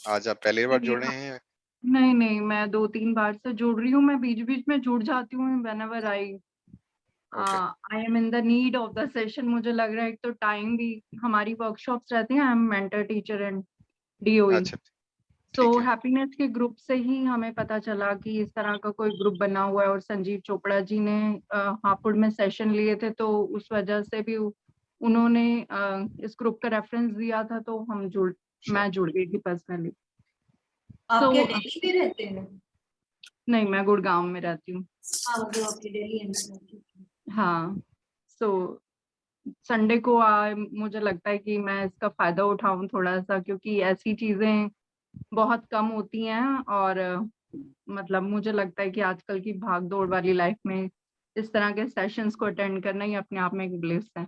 आज आप पहली बार जुड़े हैं?
नहीं नहीं, मैं 2-3 बार से जुड़ रही हूँ। मैं बीच बीच में जुड़ जाती हूँ whenever I am in the need of the session। मुझे लग रहा है एक तो टाइम भी, हमारी वर्कशॉप्स रहती हैं, I am mentor teacher and DOE।
अच्छा,
सो
ठीक है।
हैप्पीनेस के ग्रुप से ही हमें पता चला कि इस तरह का कोई ग्रुप बना हुआ है, और संजीव चोपड़ा जी ने हापुड़ में सेशन लिए थे, तो उस वजह से भी उन्होंने इस ग्रुप का रेफरेंस दिया था, तो मैं जुड़ गई थी पर्सनली।
आप क्या दिल्ली में रहते हैं?
नहीं, मैं गुड़गांव में रहती हूँ।
हाँ, मतलब आपकी दिल्ली है।
हाँ, सो संडे को मुझे लगता है कि मैं इसका फायदा उठाऊं थोड़ा सा, क्योंकि ऐसी चीजें बहुत कम होती हैं, और मतलब मुझे लगता है कि आजकल की भाग दौड़ वाली लाइफ में इस तरह के सेशंस को अटेंड करना ही अपने आप में एक ब्लेस है।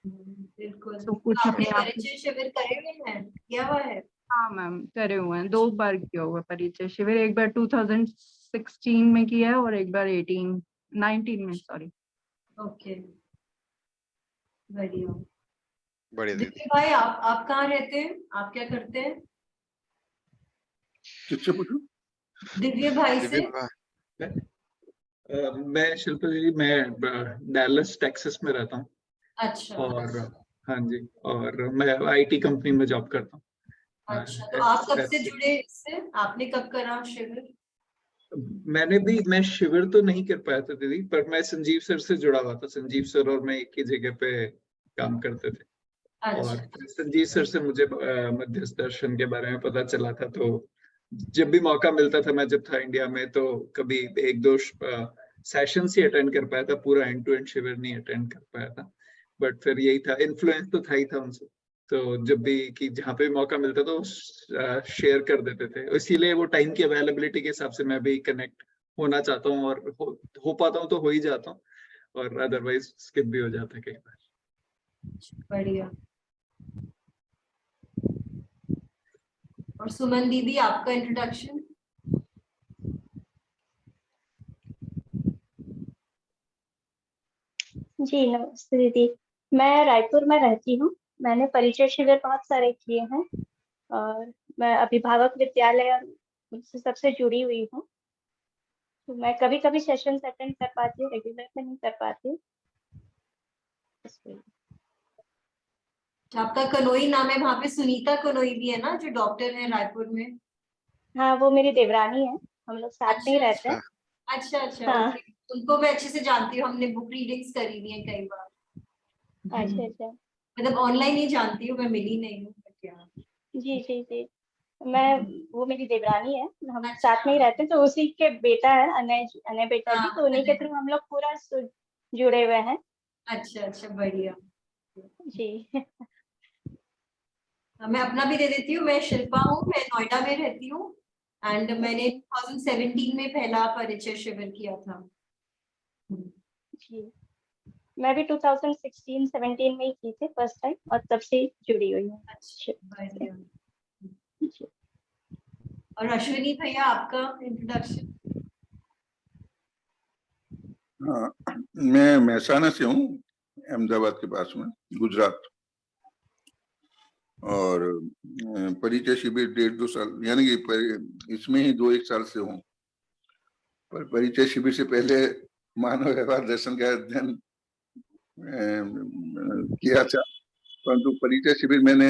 बिल्कुल।
तो कुछ
आपने
अपने आप
परिचय शिविर करे हुए हैं, किया हुआ है?
हाँ मैम, करे हुए हैं। 2 बार किया हुआ परिचय शिविर, एक बार 2016 में किया है, और एक बार 19 में, सॉरी।
ओके, बढ़िया।
बढ़िया दीदी।
दिव्य भाई, आप कहाँ रहते हैं? आप क्या करते हैं?
किससे पूछूं?
दिव्य भाई से।
मैं शिल्पा जी, मैं डैलस टेक्सास में रहता हूँ।
अच्छा।
और हाँ जी, और मैं आईटी कंपनी में जॉब करता हूँ।
अच्छा, तो आप कब से जुड़े इससे? आपने कब करा शिविर?
मैं शिविर तो नहीं कर पाया था दीदी, पर मैं संजीव सर से जुड़ा हुआ था। संजीव सर और मैं एक ही जगह पे काम करते थे। और
अच्छा,
संजीव सर से मुझे मध्यस्थ दर्शन के बारे में पता चला था। तो जब भी मौका मिलता था, मैं जब था इंडिया में, तो कभी एक दो सेशन ही अटेंड कर पाया था, पूरा एंड टू एंड शिविर नहीं अटेंड कर पाया था। बट फिर यही था, इन्फ्लुएंस तो था ही था उनसे। तो जब भी कि जहाँ पे भी मौका मिलता तो शेयर कर देते थे। इसीलिए वो टाइम की अवेलेबिलिटी के हिसाब से मैं भी कनेक्ट होना चाहता हूँ, और हो पाता हूँ तो हो ही जाता हूँ, और अदरवाइज स्किप भी हो जाता है कई बार।
बढ़िया। और सुमन दीदी, आपका इंट्रोडक्शन?
जी नमस्ते दीदी, मैं रायपुर में रहती हूँ। मैंने परिचय शिविर बहुत सारे किए हैं और मैं अभिभावक विद्यालय और उनसे सबसे जुड़ी हुई हूँ। तो मैं कभी कभी सेशंस अटेंड कर पाती हूँ, रेगुलर में नहीं कर पाती हूँ।
आपका कनोई नाम है, वहां पे सुनीता कनोई भी है ना, जो डॉक्टर है रायपुर में?
हाँ, वो मेरी देवरानी है, हम लोग साथ में ही
अच्छा
रहते हैं।
अच्छा अच्छा,
हाँ।
ओके। उनको मैं अच्छे से जानती हूँ, हमने बुक रीडिंग्स करी हुई है कई बार।
अच्छा अच्छा।
मतलब ऑनलाइन ही जानती हूँ, मैं मिली नहीं हूँ, but क्या।
जी जी जी, मैं वो मेरी देवरानी है, हम
अच्छा,
साथ में ही रहते हैं। तो उसी के बेटा है अनय बेटा जी,
हाँ,
तो उन्हीं के थ्रू हम लोग पूरा जुड़े हुए हैं।
अच्छा अच्छा, बढ़िया।
जी।
मैं अपना भी दे देती हूँ। मैं शिल्पा हूँ, मैं नोएडा में रहती हूँ। एंड मैंने 2017 में पहला परिचय शिविर किया था।
जी, मैं भी 2016-17 में ही की थी फर्स्ट टाइम, और तब से जुड़ी हुई हूँ।
अच्छा, बढ़िया।
जी।
और अश्विनी भैया, आपका इंट्रोडक्शन?
हाँ, मैं महसाना से हूँ, अहमदाबाद के पास में, गुजरात। और परिचय शिविर 1.5-2 साल, यानी कि इसमें ही 2-1 साल से हूँ। पर परिचय शिविर से पहले मानव व्यवहार दर्शन का अध्ययन किया था, परंतु परिचय शिविर मैंने